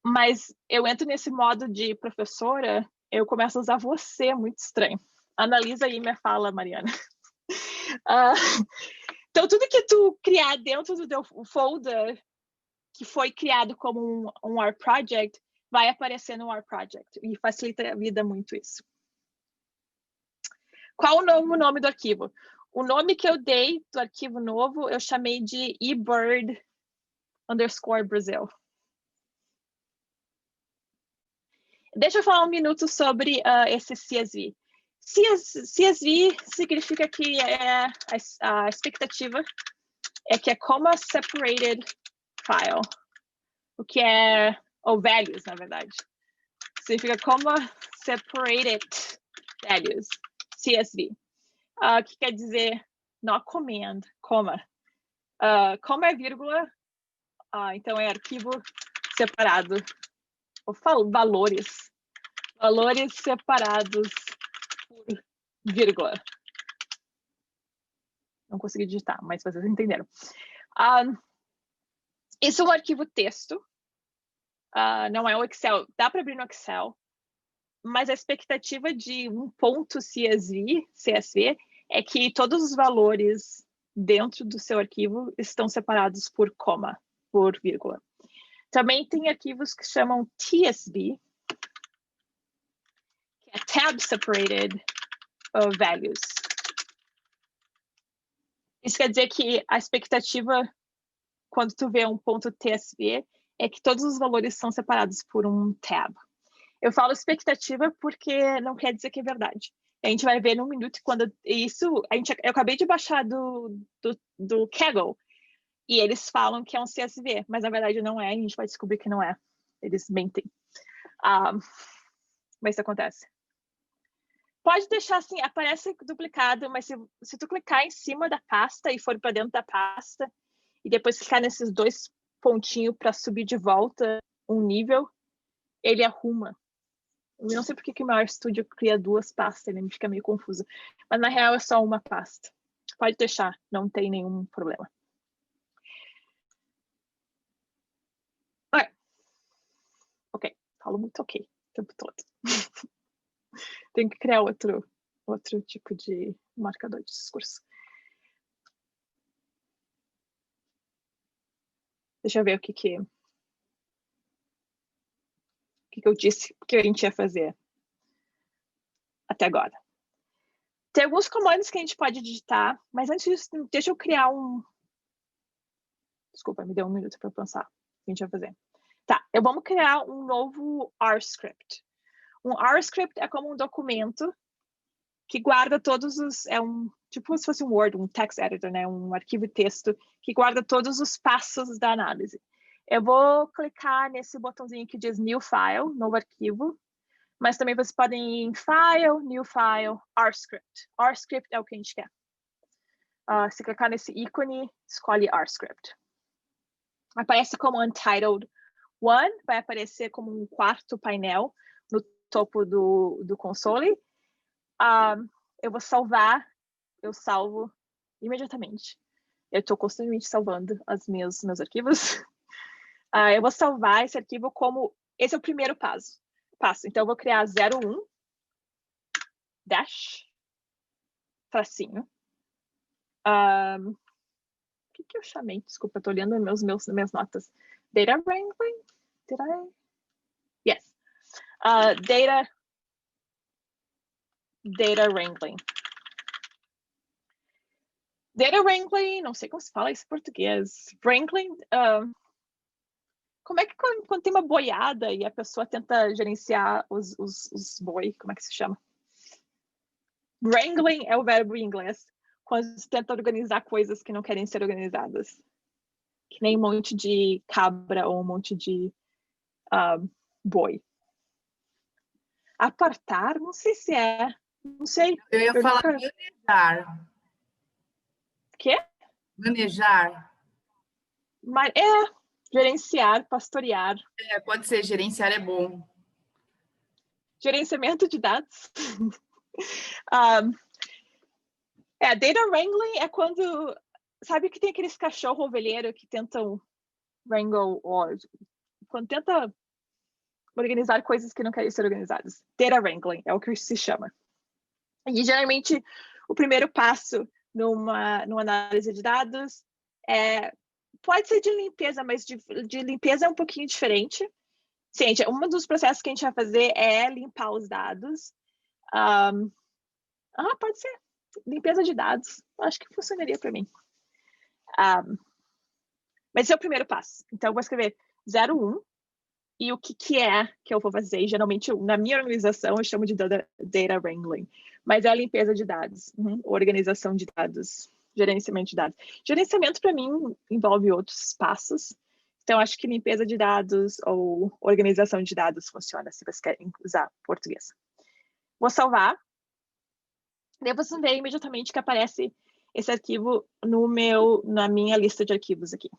Mas eu entro nesse modo de professora, eu começo a usar você, muito estranho. Analisa aí minha fala, Mariana. Então, tudo que tu criar dentro do teu folder, que foi criado como um R project, vai aparecer no R project. E facilita a vida muito isso. Qual o novo nome do arquivo? O nome que eu dei do arquivo novo, eu chamei de eBird_Brazil. Deixa eu falar um minuto sobre esse CSV. CSV significa que a expectativa é que é comma separated file, o que é, ou values, na verdade. Significa comma separated values, CSV. Que quer dizer, not command, comma. Comma é vírgula, então é arquivo separado. Eu falo valores. Valores separados por vírgula. Não consegui digitar, mas vocês entenderam. Esse é um arquivo texto. Não é o Excel. Dá para abrir no Excel. mas a expectativa de um ponto CSV é que todos os valores dentro do seu arquivo estão separados por coma, por vírgula. Também tem arquivos que chamam TSV, que é Tab Separated Values. Isso quer dizer que a expectativa, quando tu vê um ponto TSV, é que todos os valores são separados por um tab. Eu falo expectativa porque não quer dizer que é verdade. A gente vai ver num minuto quando isso... eu acabei de baixar do Kaggle e eles falam que é um CSV, mas na verdade não é, a gente vai descobrir que não é. Eles mentem. Mas isso acontece. Pode deixar assim, aparece duplicado, mas se tu clicar em cima da pasta e for para dentro da pasta, e depois clicar nesses dois pontinhos para subir de volta um nível, ele arruma. Eu não sei porque que o meu RStudio cria duas pastas, ele me fica meio confuso. Mas na real é só uma pasta. Pode deixar, não tem nenhum problema. Ok, falo muito ok o tempo todo. Tenho que criar outro tipo de marcador de discurso. Deixa eu ver o que eu disse que a gente ia fazer até agora. Tem alguns comandos que a gente pode digitar, mas antes disso, deixa eu criar um... Desculpa, me deu um minuto para pensar o que a gente vai fazer. Tá, vamos criar um novo R-script. Um R-script é como um documento que guarda todos os... tipo se fosse um Word, um text editor, né? Um arquivo de texto que guarda todos os passos da análise. Eu vou clicar nesse botãozinho que diz New File, novo arquivo, mas também vocês podem ir em File, New File, R-Script. R-Script é o que a gente quer. Se clicar nesse ícone, escolhe R-Script. Aparece como Untitled One, vai aparecer como um quarto painel no topo do console. Eu vou salvar, eu salvo imediatamente. Eu estou constantemente salvando os meus arquivos. Eu vou salvar esse arquivo como... Esse é o primeiro passo. Então, eu vou criar 01 dash tracinho. O que eu chamei? Desculpa, eu estou olhando minhas notas. Data wrangling? Did I? Yes. Data wrangling. Data wrangling, não sei como se fala isso em português. Wrangling... Como é que quando tem uma boiada e a pessoa tenta gerenciar os boi, como é que se chama? Wrangling é o verbo em inglês, quando você tenta organizar coisas que não querem ser organizadas. Que nem um monte de cabra ou um monte de boi. Apartar? Não sei se é. Não sei. Eu ia falar manejar. Quê? Manejar. Mas gerenciar, pastorear. Pode ser, gerenciar é bom. Gerenciamento de dados. Data wrangling é quando... Sabe que tem aqueles cachorro ovelheiro que tentam wrangle, ou quando tenta organizar coisas que não querem ser organizadas. Data wrangling é o que se chama. E geralmente o primeiro passo numa análise de dados pode ser de limpeza, mas de limpeza é um pouquinho diferente. Sim, um dos processos que a gente vai fazer é limpar os dados. Pode ser. Limpeza de dados. Acho que funcionaria para mim. Mas esse é o primeiro passo. Então, eu vou escrever 01 e o que é que eu vou fazer. Geralmente, na minha organização, eu chamo de data wrangling. Mas é a limpeza de dados, organização de dados, gerenciamento de dados. Gerenciamento, para mim, envolve outros passos. Então, acho que limpeza de dados ou organização de dados funciona, se vocês querem usar português. Vou salvar. Daí vocês vão ver imediatamente que aparece esse arquivo na minha lista de arquivos aqui.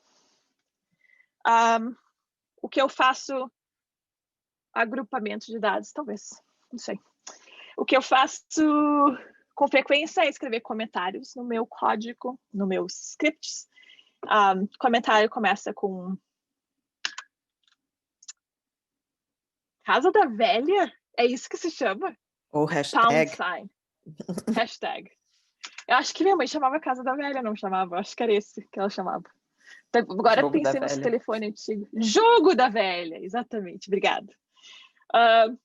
O que eu faço... Agrupamento de dados, talvez. Não sei. O que eu faço com frequência é escrever comentários no meu código, no meus scripts. Comentário começa com Casa da Velha? É isso que se chama? Ou Pound hashtag. sign. Hashtag. Eu acho que minha mãe chamava Casa da Velha, não chamava? Acho que era esse que ela chamava. Então, agora Jogo da pensei nesse velha. telefone antigo. Jogo da Velha, exatamente, obrigada.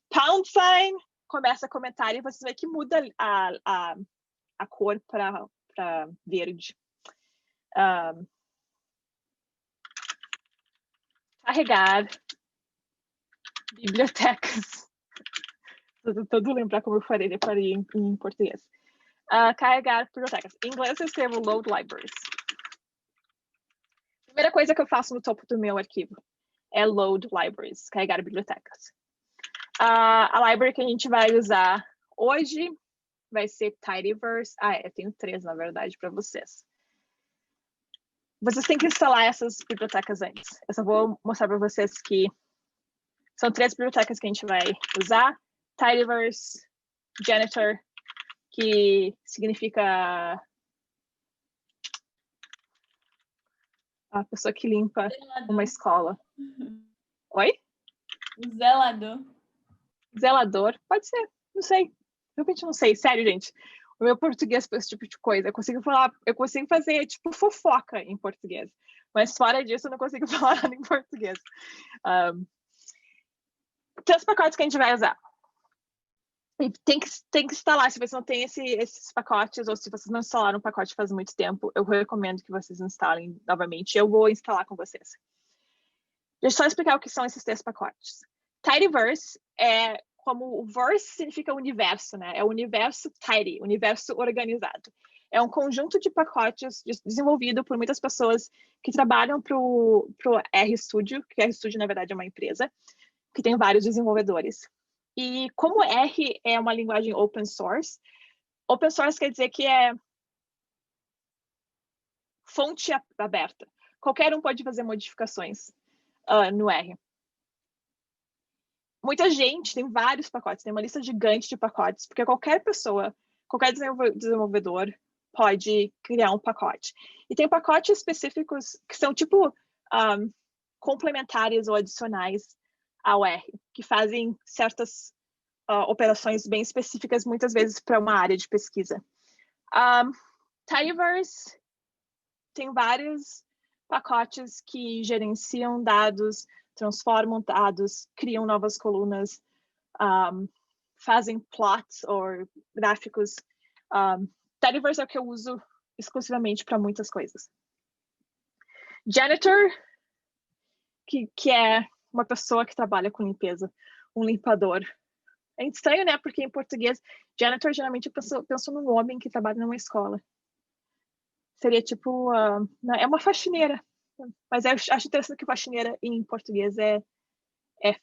Pound sign, começa a comentar e você vê que muda a cor para verde. Carregar bibliotecas. Estou tentando lembrar como eu farei em português. Carregar bibliotecas. Em inglês eu escrevo load libraries. Primeira coisa que eu faço no topo do meu arquivo é load libraries, carregar bibliotecas. A library que a gente vai usar hoje vai ser Tidyverse. Eu tenho 3, na verdade, para vocês. Vocês têm que instalar essas bibliotecas antes. Eu só vou mostrar para vocês que são 3 bibliotecas que a gente vai usar. Tidyverse, Janitor, que significa a pessoa que limpa uma escola. Oi? Zelador. Zelador? Pode ser, não sei. Realmente não sei. Sério, gente. O meu português para esse tipo de coisa. Eu consigo fazer, tipo, fofoca em português. Mas fora disso, eu não consigo falar nada em português. 3 pacotes que a gente vai usar. E tem que instalar. Se você não tem esses pacotes, ou se vocês não instalaram um pacote faz muito tempo, eu recomendo que vocês instalem novamente. Eu vou instalar com vocês. Deixa eu só explicar o que são esses 3 pacotes. Tidyverse é como o verse significa universo, né? É o universo tidy, universo organizado. É um conjunto de pacotes desenvolvido por muitas pessoas que trabalham para o RStudio, que RStudio, na verdade, é uma empresa, que tem vários desenvolvedores. E como R é uma linguagem open source quer dizer que é fonte aberta. Qualquer um pode fazer modificações no R. Muita gente tem vários pacotes, tem uma lista gigante de pacotes, porque qualquer pessoa, qualquer desenvolvedor pode criar um pacote. E tem pacotes específicos que são tipo complementares ou adicionais ao R, que fazem certas operações bem específicas, muitas vezes para uma área de pesquisa. Tidyverse tem vários pacotes que gerenciam dados, transformam dados, criam novas colunas, fazem plots ou gráficos. Tidyverse é o que eu uso exclusivamente para muitas coisas. Janitor, que é uma pessoa que trabalha com limpeza, um limpador. É estranho, né? Porque em português, janitor, geralmente eu penso num homem que trabalha numa escola. Seria tipo, é uma faxineira. Mas eu acho interessante que faxineira em português é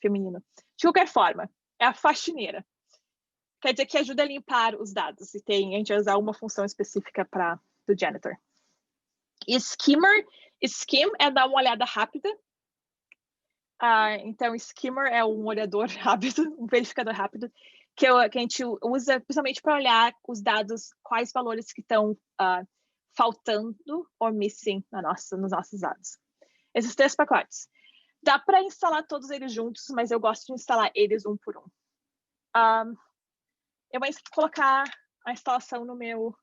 feminino. De qualquer forma, é a faxineira. Quer dizer que ajuda a limpar os dados. E a gente vai usar uma função específica do janitor. E skimmer, skim é dar uma olhada rápida. Então, skimmer é um olhador rápido, um verificador rápido, que a gente usa principalmente para olhar os dados, quais valores que estão faltando ou missing nos nossos dados. Esses 3 pacotes. Dá para instalar todos eles juntos, mas eu gosto de instalar eles um por um. Eu vou colocar a instalação no meu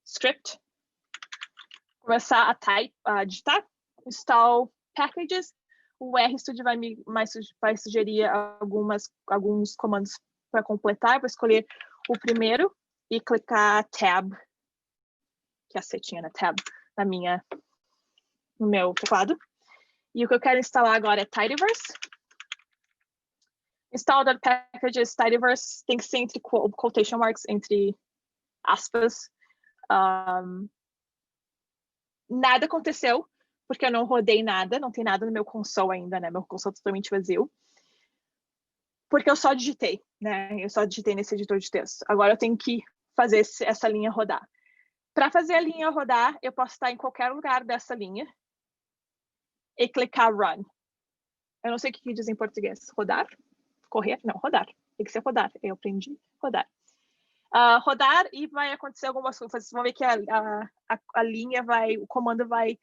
script. Começar a digitar. Install packages. O RStudio vai sugerir alguns comandos para completar. Eu vou escolher o primeiro e clicar tab, que é a setinha na tab, no meu teclado. E o que eu quero instalar agora é Tidyverse. Install the packages Tidyverse tem que ser entre quotation marks, entre aspas. Nada aconteceu, porque eu não rodei nada, não tem nada no meu console ainda, né? Meu console é totalmente vazio. Porque eu só digitei, né? Eu só digitei nesse editor de texto. Agora eu tenho que fazer essa linha rodar. Para fazer a linha rodar, eu posso estar em qualquer lugar dessa linha e clicar Run. Eu não sei o que diz em português. Rodar? Correr? Não, rodar. Tem que ser rodar. Eu aprendi rodar. Rodar e vai acontecer algumas coisas. Vocês vão ver que a linha o comando vai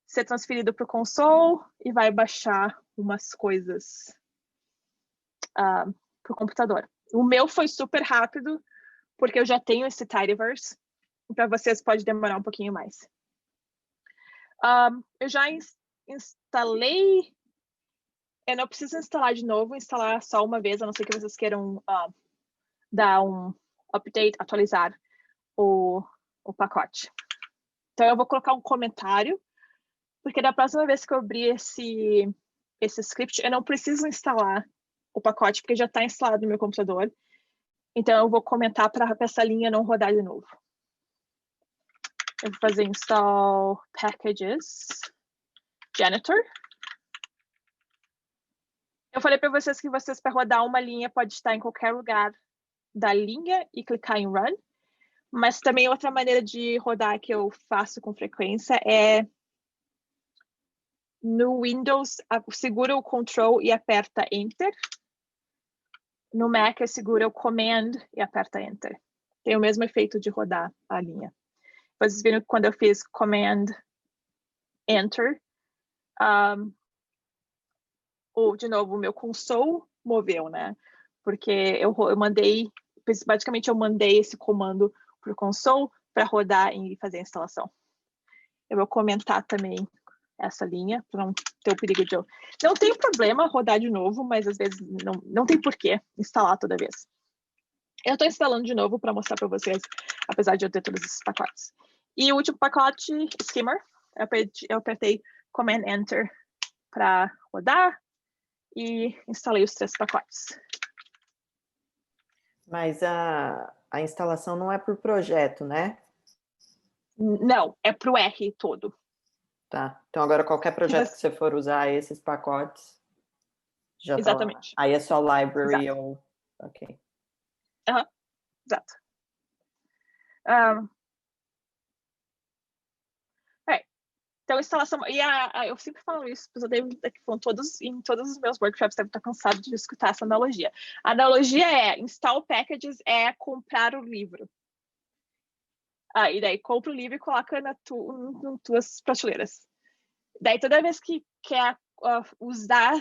ser transferido para o console e vai baixar umas coisas para o computador. O meu foi super rápido, porque eu já tenho esse Tidyverse. Para vocês pode demorar um pouquinho mais. Eu já instalei. Eu não preciso instalar de novo, instalar só uma vez, a não ser que vocês queiram dar um update, atualizar o pacote. Então, eu vou colocar um comentário, porque da próxima vez que eu abrir esse script, eu não preciso instalar o pacote, porque já está instalado no meu computador. Então, eu vou comentar para essa linha não rodar de novo. Eu vou fazer install packages janitor. Eu falei para vocês que para rodar uma linha pode estar em qualquer lugar da linha e clicar em run. Mas também outra maneira de rodar que eu faço com frequência é no Windows, segura o Control e aperta Enter. No Mac, segura o Command e aperta Enter. Tem o mesmo efeito de rodar a linha. Vocês viram que quando eu fiz Command Enter, de novo, o meu console moveu, né? Porque eu mandei, basicamente eu mandei esse comando para o console para rodar e fazer a instalação. Eu vou comentar também essa linha, para não ter o perigo de eu... Não tem problema rodar de novo, mas às vezes não tem porquê instalar toda vez. Eu estou instalando de novo para mostrar para vocês, apesar de eu ter todos esses pacotes. E o último pacote, Skimmer, eu apertei Command Enter para rodar e instalei os 3 pacotes. Mas a instalação não é por projeto, né? Não, é para o R todo. Tá. Então, agora qualquer projeto que você for usar esses pacotes, já tá lá. Exatamente. Aí é só library Exato. ou... Ok. Exato. Então, instalação... E eu sempre falo isso, em todos os meus workshops, deve estar cansado de escutar essa analogia. A analogia é, install packages é comprar o livro. E daí, compra o livro e coloca nas tuas prateleiras. Daí, toda vez que quer usar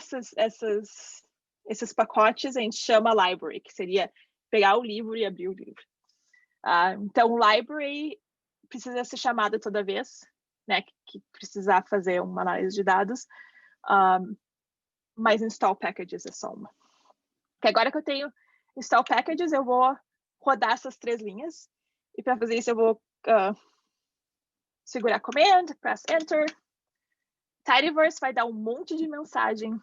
esses pacotes, a gente chama library, que seria pegar o livro e abrir o livro. Então, library precisa ser chamada toda vez, né, que precisar fazer uma análise de dados, mas install packages é só uma. Porque agora que eu tenho install packages, eu vou rodar essas 3 linhas, e para fazer isso eu vou segurar Command, press Enter. Tidyverse vai dar um monte de mensagem,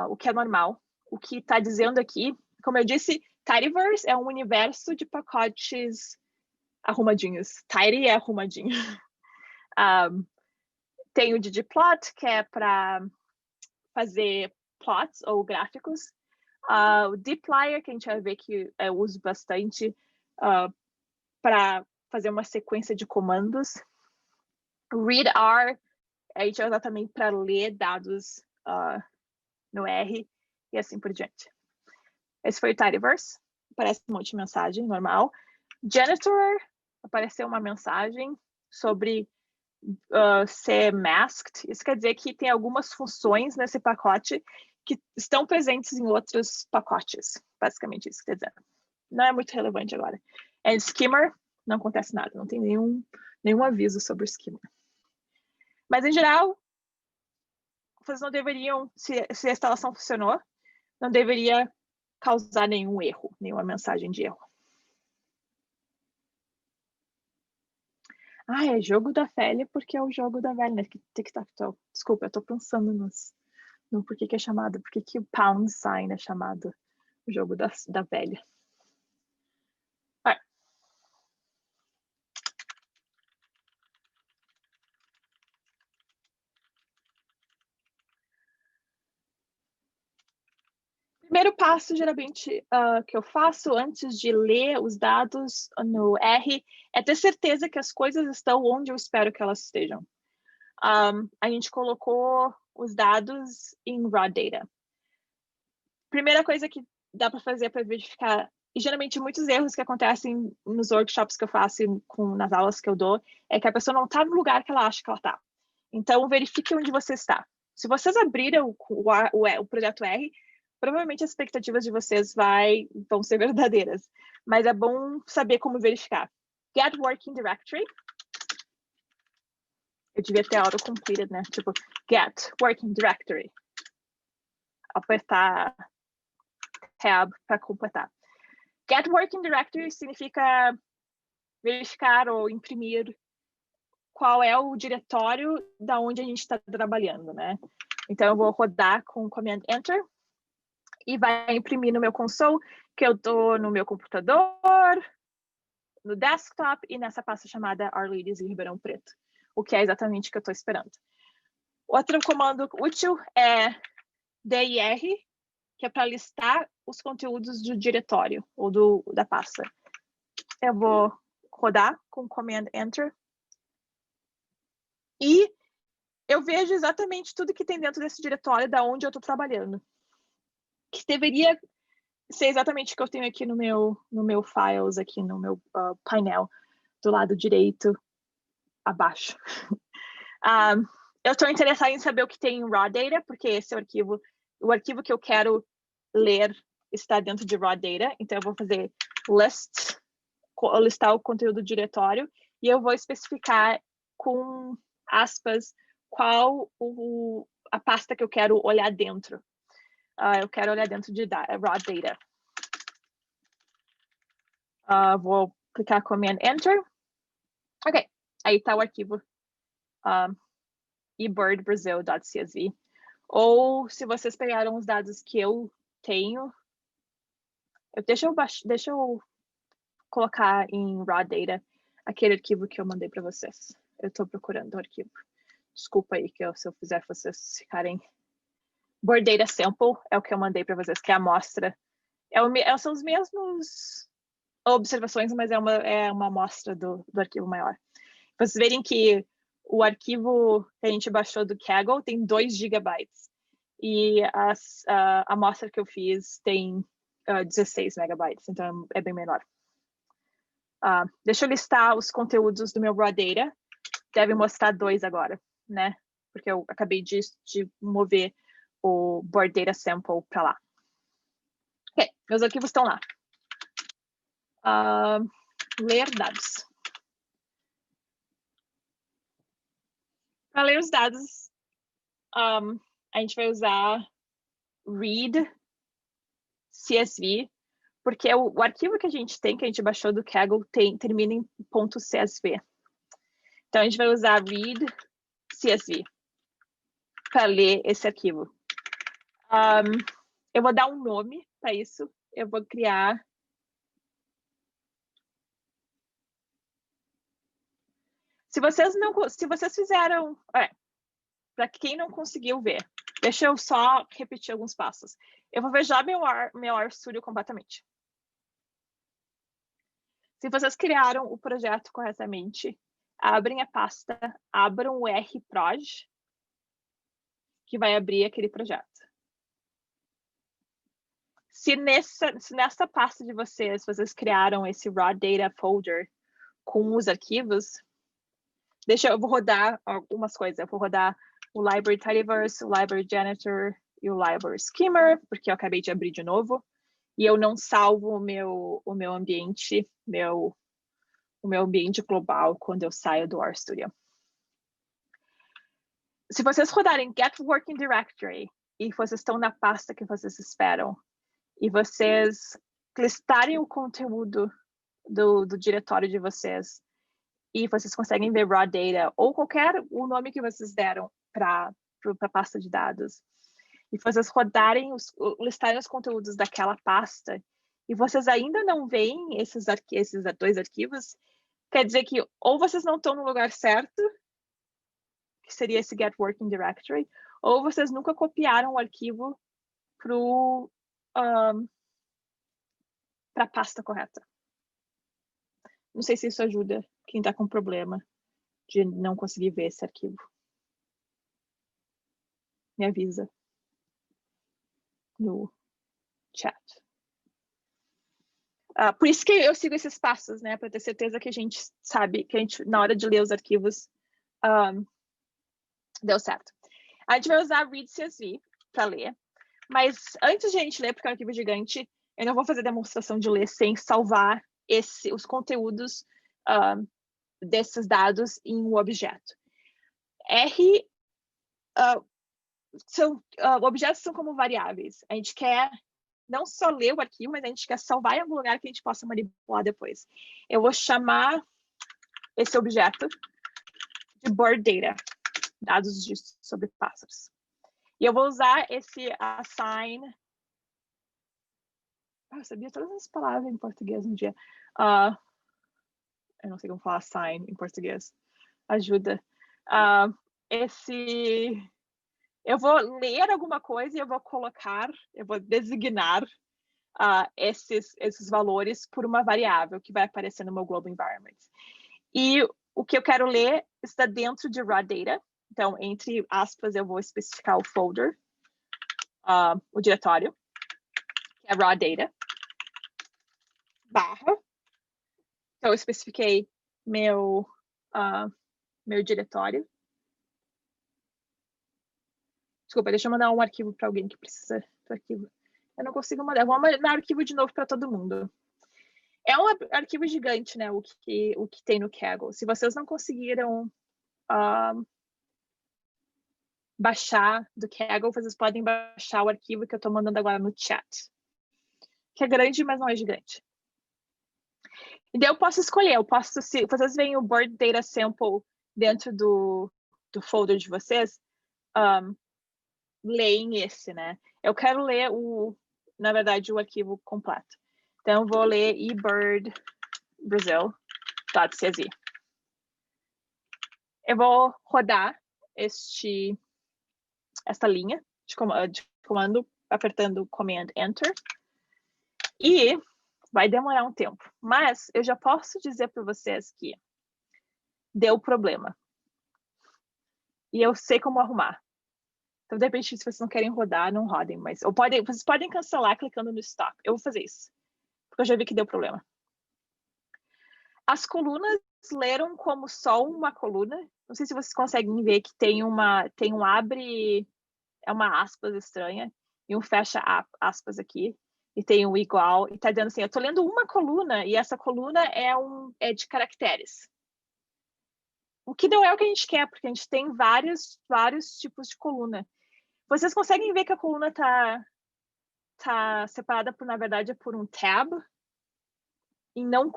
o que é normal. O que está dizendo aqui, como eu disse, Tidyverse é um universo de pacotes arrumadinhos. Tidy é arrumadinho. Tem o ggplot, que é para fazer plots ou gráficos. O dplyr, que a gente vai ver que eu uso bastante para fazer uma sequência de comandos. readr, a gente vai usar também para ler dados no R e assim por diante. Esse foi o Tidyverse. Aparece um monte de mensagem normal. Janitor, apareceu uma mensagem sobre ser masked. Isso quer dizer que tem algumas funções nesse pacote que estão presentes em outros pacotes. Basicamente isso quer dizer. Não é muito relevante agora. And Skimmer, não acontece nada. Não tem nenhum aviso sobre o Skimmer. Mas, em geral, vocês não deveriam, se a instalação funcionou, não deveria causar nenhum erro, nenhuma mensagem de erro. É jogo da velha porque é o jogo da velha, né? Tic-tac-toe. Desculpa, eu tô pensando no porquê que é chamado, por que o pound sign é chamado o jogo da velha. Primeiro passo, geralmente, que eu faço antes de ler os dados no R é ter certeza que as coisas estão onde eu espero que elas estejam. A gente colocou os dados em raw data. Primeira coisa que dá para fazer para verificar, e geralmente muitos erros que acontecem nos workshops que eu faço nas aulas que eu dou, é que a pessoa não está no lugar que ela acha que ela está. Então, verifique onde você está. Se vocês abrirem o projeto R, provavelmente as expectativas de vocês vão ser verdadeiras, mas é bom saber como verificar. Get Working Directory. Eu devia ter auto-completed, né? Tipo, Get Working Directory. Apertar Tab para completar. Get Working Directory significa verificar ou imprimir qual é o diretório da onde a gente está trabalhando, né? Então, eu vou rodar com Command Enter e vai imprimir no meu console que eu estou no meu computador, no desktop e nessa pasta chamada Arledes e Ribeirão Preto, o que é exatamente o que eu estou esperando. Outro comando útil é dir, que é para listar os conteúdos do diretório ou da pasta. Eu vou rodar com Command Enter e eu vejo exatamente tudo que tem dentro desse diretório da onde eu estou trabalhando. Que deveria ser exatamente o que eu tenho aqui no meu files, aqui no meu painel, do lado direito, abaixo. Eu estou interessada em saber o que tem em raw data, porque esse é o arquivo que eu quero ler está dentro de raw data, então eu vou fazer listar o conteúdo do diretório, e eu vou especificar com aspas qual a pasta que eu quero olhar dentro. Eu quero olhar dentro de raw data. Vou clicar Command Enter. Ok, aí está o arquivo ebirdbrasil.csv. Ou se vocês pegaram os dados que eu tenho, deixa eu colocar em raw data aquele arquivo que eu mandei para vocês. Eu estou procurando o arquivo. Desculpa aí que se eu fizer vocês ficarem... Board Data Sample é o que eu mandei para vocês, que é a amostra. São os mesmos observações, mas é uma amostra do arquivo maior. Vocês verem que o arquivo que a gente baixou do Kaggle tem 2 GB. E a amostra que eu fiz tem 16 MB, então é bem menor. Deixa eu listar os conteúdos do meu raw data. Deve mostrar 2 agora, né? Porque eu acabei de mover o Board Data Sample para lá. Ok, meus arquivos estão lá. Ler dados. Para ler os dados, a gente vai usar read CSV, porque o arquivo que a gente baixou do Kaggle, termina em .csv. Então, a gente vai usar read CSV para ler esse arquivo. Eu vou dar um nome para isso. Eu vou criar... Se vocês fizeram... para quem não conseguiu ver, deixa eu só repetir alguns passos. Eu vou ver já meu RStudio completamente. Se vocês criaram o projeto corretamente, abrem a pasta, abram o rproj, que vai abrir aquele projeto. Se nessa pasta de vocês criaram esse raw data folder com os arquivos, eu vou rodar algumas coisas. Eu vou rodar o library tidyverse, o library janitor e o library schema, porque eu acabei de abrir de novo. E eu não salvo o meu ambiente, o meu ambiente global quando eu saio do RStudio. Se vocês rodarem Get Working Directory e vocês estão na pasta que vocês esperam, e vocês listarem o conteúdo do diretório de vocês, e vocês conseguem ver raw data, ou o nome que vocês deram para a pasta de dados, e vocês listarem os conteúdos daquela pasta, e vocês ainda não veem esses 2 arquivos, quer dizer que ou vocês não estão no lugar certo, que seria esse Get Working Directory, ou vocês nunca copiaram o arquivo para a pasta correta. Não sei se isso ajuda quem está com problema de não conseguir ver esse arquivo. Me avisa no chat. Por isso que eu sigo esses passos, né? Para ter certeza que a gente sabe, que na hora de ler os arquivos, deu certo. A gente vai usar read CSV para ler. Mas antes de a gente ler, porque é um arquivo gigante, eu não vou fazer demonstração de ler sem salvar os conteúdos desses dados em um objeto. Objetos são como variáveis. A gente quer não só ler o arquivo, mas a gente quer salvar em algum lugar que a gente possa manipular depois. Eu vou chamar esse objeto de bird data, dados sobre pássaros. E eu vou usar esse assign. Eu sabia todas as palavras em português um dia. Eu não sei como falar assign em português. Ajuda. Eu vou ler alguma coisa e eu vou designar esses valores por uma variável que vai aparecer no meu Global Environment. E o que eu quero ler está dentro de raw data. Então, entre aspas, eu vou especificar o folder, o diretório, que é raw data, barra. Então, eu especifiquei meu diretório. Desculpa, deixa eu mandar um arquivo para alguém que precisa do arquivo. Eu não consigo mandar. Eu vou mandar arquivo de novo para todo mundo. É um arquivo gigante, né? O que tem no Kaggle. Se vocês não conseguiram baixar do Kaggle, vocês podem baixar o arquivo que eu estou mandando agora no chat. Que é grande, mas não é gigante. E daí eu posso escolher. Se vocês veem o Bird Data Sample dentro do folder de vocês, leem esse, né? Eu quero ler na verdade, o arquivo completo. Então, eu vou ler ebirdbrazil.cz. Eu vou rodar esta linha de comando, apertando Command Enter. E vai demorar um tempo. Mas eu já posso dizer para vocês que deu problema. E eu sei como arrumar. Então, de repente, se vocês não querem rodar, não rodem. Mas vocês podem cancelar clicando no Stop. Eu vou fazer isso. Porque eu já vi que deu problema. As colunas leram como só uma coluna. Não sei se vocês conseguem ver que tem um abre, é uma aspas estranha, e um fecha aspas aqui, e tem um igual, e tá dizendo assim, eu tô lendo uma coluna, e essa coluna é de caracteres. O que não é o que a gente quer, porque a gente tem vários tipos de coluna. Vocês conseguem ver que a coluna tá separada na verdade, por um tab, e não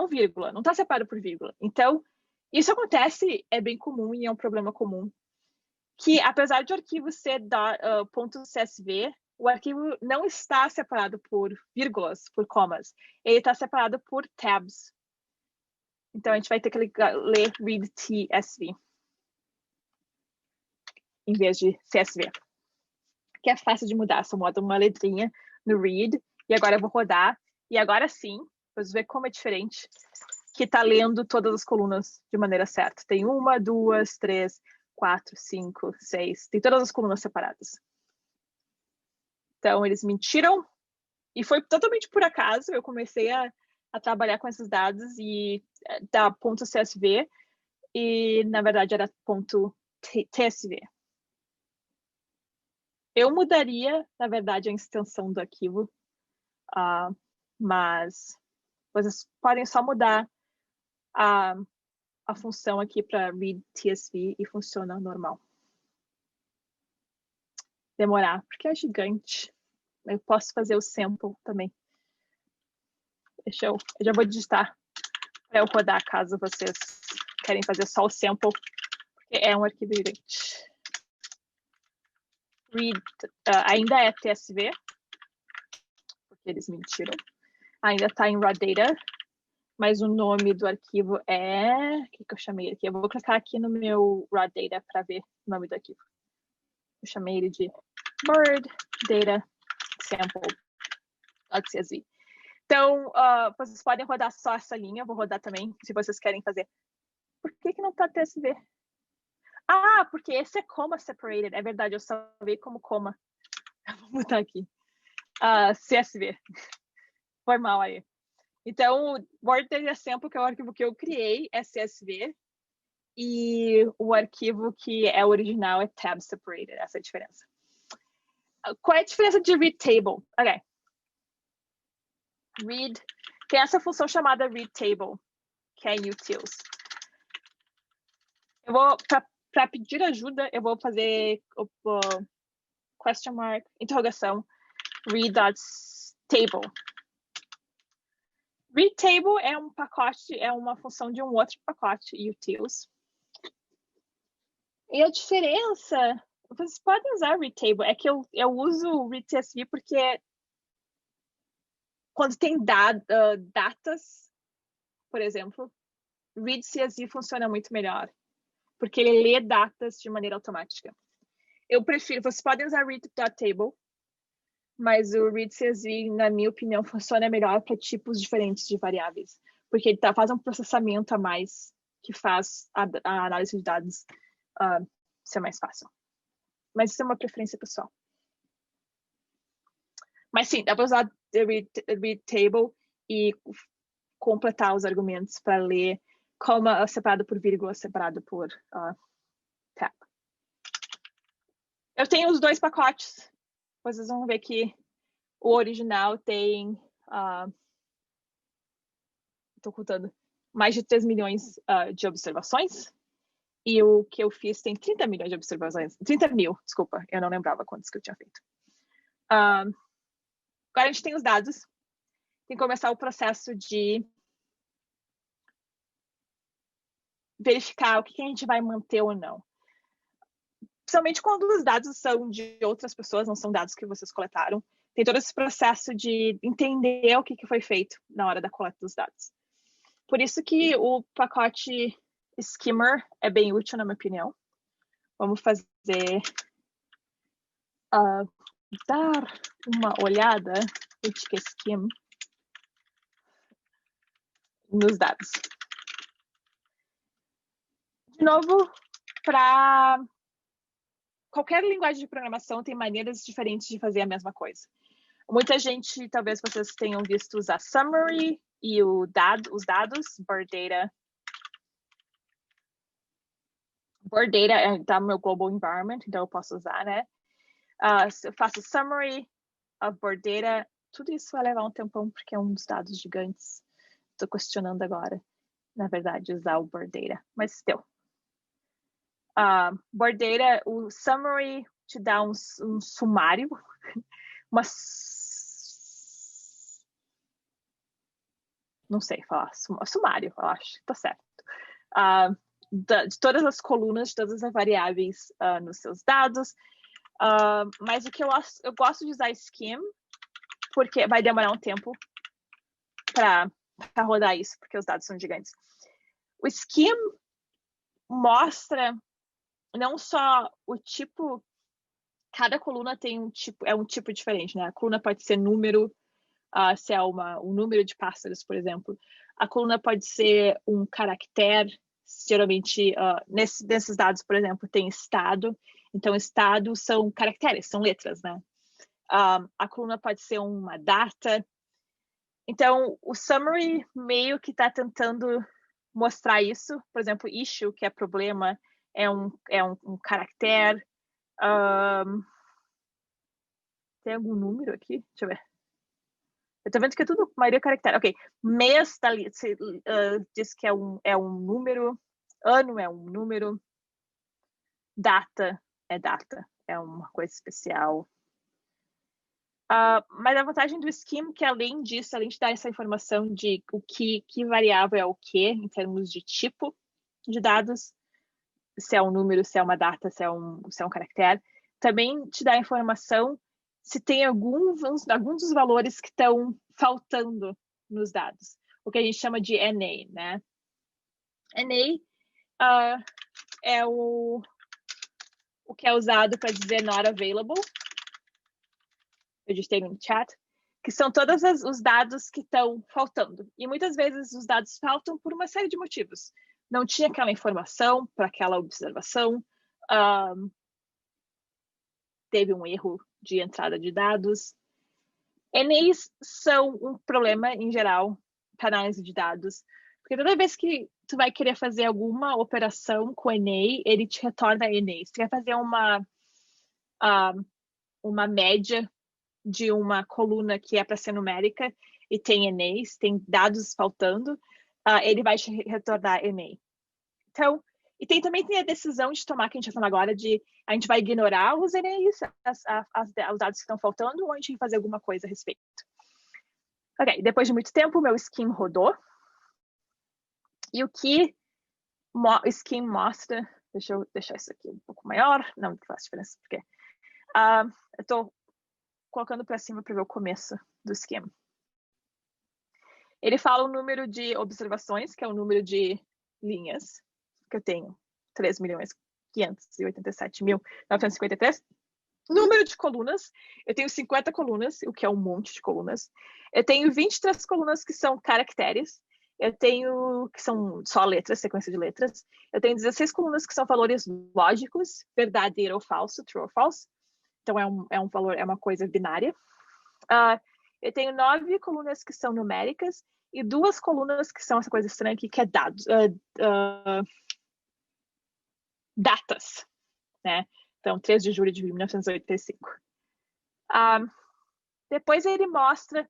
vírgula, não está separado por vírgula. Então, isso acontece, é bem comum e é um problema comum, que apesar de o arquivo ser .csv, o arquivo não está separado por vírgulas, por comas, ele está separado por tabs. Então, a gente vai ter que ler read tsv em vez de csv, que é fácil de mudar, só muda uma letrinha no read, e agora eu vou rodar, e agora sim, vocês ver como é diferente, que está lendo todas as colunas de maneira certa. Tem 1, 2, 3, 4, 5, 6, tem todas as colunas separadas. Então, eles mentiram, e foi totalmente por acaso, eu comecei a trabalhar com esses dados e da .csv, e na verdade era .tsv. Eu mudaria, na verdade, a extensão do arquivo, mas vocês podem só mudar a função aqui para read tsv e funciona normal. Demorar, porque é gigante. Eu posso fazer o sample também. Eu já vou digitar para eu rodar, caso vocês querem fazer só o sample, porque é um arquivo gigante. Read ainda é tsv, porque eles mentiram. Ainda está em raw data, mas o nome do arquivo é... O que eu chamei aqui? Eu vou clicar aqui no meu raw data para ver o nome do arquivo. Eu chamei ele de bird data sample.csv. Então, vocês podem rodar só essa linha. Eu vou rodar também, se vocês querem fazer. Por que não está tsv? Ah, porque esse é comma separated. É verdade, eu salvei como comma. Vou botar aqui. CSV. Foi mal aí. Então, o Word Data Sample, que é o arquivo que eu criei, é CSV. E o arquivo que é original é tab separated. Essa é a diferença. Qual é a diferença de read table? Ok. Read, tem essa função chamada read table, que é em utils. Eu vou, para pedir ajuda, eu vou fazer o question mark, interrogação, read.table. Read table é um pacote, é uma função de um outro pacote, utils. E a diferença, vocês podem usar read table, é que eu uso o read CSV porque quando tem datas, por exemplo, read CSV funciona muito melhor, porque ele lê datas de maneira automática. Eu prefiro, vocês podem usar read.table, mas o read CSV, na minha opinião, funciona melhor para tipos diferentes de variáveis, porque ele faz um processamento a mais que faz a análise de dados ser mais fácil. Mas isso é uma preferência pessoal. Mas sim, dá para usar read table e completar os argumentos para ler comma separado por vírgula, separado por tab. Eu tenho os dois pacotes. Vocês vão ver que o original tem, estou contando, mais de 3 milhões de observações. E o que eu fiz tem 30 milhões de observações. 30 mil, desculpa, eu não lembrava quantos que eu tinha feito. Agora a gente tem os dados. Tem que começar o processo de verificar o que a gente vai manter ou não. Principalmente quando os dados são de outras pessoas, não são dados que vocês coletaram. Tem todo esse processo de entender o que foi feito na hora da coleta dos dados. Por isso que o pacote Skimmer é bem útil, na minha opinião. Vamos fazer... dar uma olhada, skim, nos dados. De novo, para qualquer linguagem de programação tem maneiras diferentes de fazer a mesma coisa. Muita gente, talvez vocês tenham visto usar summary e os dados, Bird Data. Bird Data está no meu global environment, então eu posso usar, né? Eu faço summary of Bird Data. Tudo isso vai levar um tempão, porque é um dos dados gigantes. Estou questionando agora, na verdade, usar o Bird Data, mas still. Bird Data, o summary te dá um sumário, não sei falar, sumário, eu acho, tá certo. De todas as colunas, de todas as variáveis nos seus dados. Mas o que eu gosto de usar Skim, porque vai demorar um tempo para rodar isso, porque os dados são gigantes. O Skim mostra não só o tipo, cada coluna tem um tipo diferente, né? A coluna pode ser número, se é um número de pássaros, por exemplo. A coluna pode ser um caractere, geralmente nesses dados, por exemplo, tem estado. Então, estado são caracteres, são letras, né? A coluna pode ser uma data. Então, o summary meio que está tentando mostrar isso. Por exemplo, issue, que é problema, é um caractere. Tem algum número aqui? Deixa eu ver. Eu tô vendo que é tudo, a maioria é caractere. Ok. Mês tá ali, diz que é um número. Ano é um número. Data é data. É uma coisa especial. Mas a vantagem do Skim, que além disso, além de dar essa informação de que variável é o que, em termos de tipo de dados, se é um número, se é uma data, se é um caractere, também te dá a informação se tem alguns dos valores que estão faltando nos dados, o que a gente chama de NA, né? NA é o que é usado para dizer not available. Eu digitei no chat, que são todos os dados que estão faltando. E muitas vezes os dados faltam por uma série de motivos. Não tinha aquela informação para aquela observação, teve um erro de entrada de dados. NAs são um problema, em geral, para análise de dados, porque toda vez que tu vai querer fazer alguma operação com NA, ele te retorna NA. Se tu quer fazer uma média de uma coluna que é para ser numérica e tem NAs, tem dados faltando, ele vai te retornar NA. Então, e também tem a decisão de tomar, que a gente está falando agora, de a gente vai ignorar os NAs, os dados que estão faltando, ou a gente vai fazer alguma coisa a respeito. Ok, depois de muito tempo, o meu scheme rodou. E o que o scheme mostra... Deixa eu deixar isso aqui um pouco maior. Não faz diferença, porque... eu estou colocando para cima para ver o começo do scheme. Ele fala o número de observações, que é o número de linhas, que eu tenho 3.587.953. Número de colunas, eu tenho 50 colunas, o que é um monte de colunas. Eu tenho 23 colunas que são caracteres. Eu tenho, que são só letras, sequência de letras. Eu tenho 16 colunas que são valores lógicos, verdadeiro ou falso, true ou false. Então, é um valor, é uma coisa binária. Eu tenho 9 colunas que são numéricas e 2 colunas que são essa coisa estranha aqui, que é dados, datas, né? Então, 3 de julho de 1985. Depois ele mostra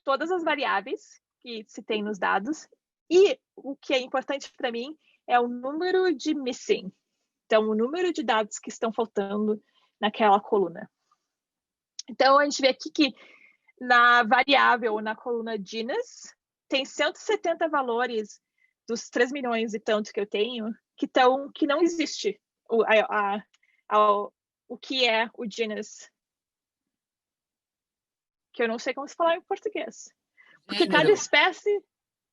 todas as variáveis que se tem nos dados e o que é importante para mim é o número de missing. Então, o número de dados que estão faltando naquela coluna. Então, a gente vê aqui que na variável, na coluna genus, tem 170 valores dos 3 milhões e tanto que eu tenho que não existe o que é o genus. Que eu não sei como se falar em português. Porque cada espécie...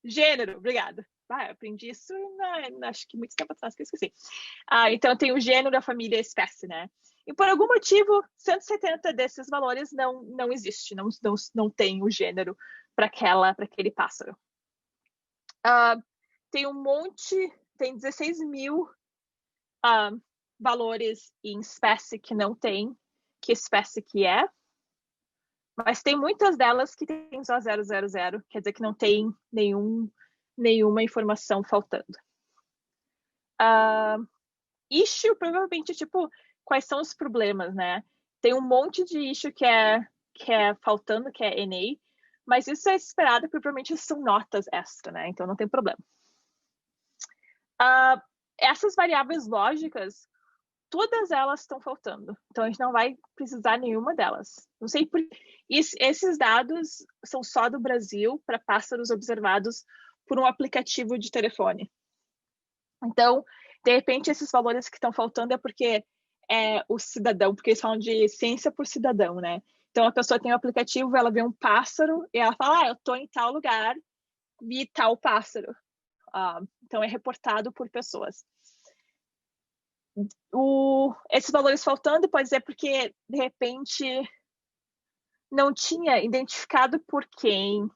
Gênero, obrigada. Eu aprendi isso, acho que muito tempo atrás, que eu esqueci. Então, tem o gênero, a família, a espécie, né? E por algum motivo, 170 desses valores não existe, não tem o gênero para aquele pássaro. Tem um monte, tem 16 mil valores em espécie que não tem, que espécie que é. Mas tem muitas delas que tem só 000, quer dizer que não tem nenhuma informação faltando. Issue, provavelmente, tipo, quais são os problemas, né? Tem um monte de issue que é faltando, que é NA, mas isso é esperado, porque provavelmente são notas extra, né? Então não tem problema. Essas variáveis lógicas, todas elas estão faltando. Então, a gente não vai precisar nenhuma delas. Não sei por... Esses dados são só do Brasil para pássaros observados por um aplicativo de telefone. Então, de repente, esses valores que estão faltando é porque é o cidadão, porque eles falam de ciência por cidadão, né? Então, a pessoa tem um aplicativo, ela vê um pássaro e ela fala, eu estou em tal lugar, vi tal pássaro. Então, é reportado por pessoas. Esses valores faltando pode ser porque, de repente, não tinha identificado por quem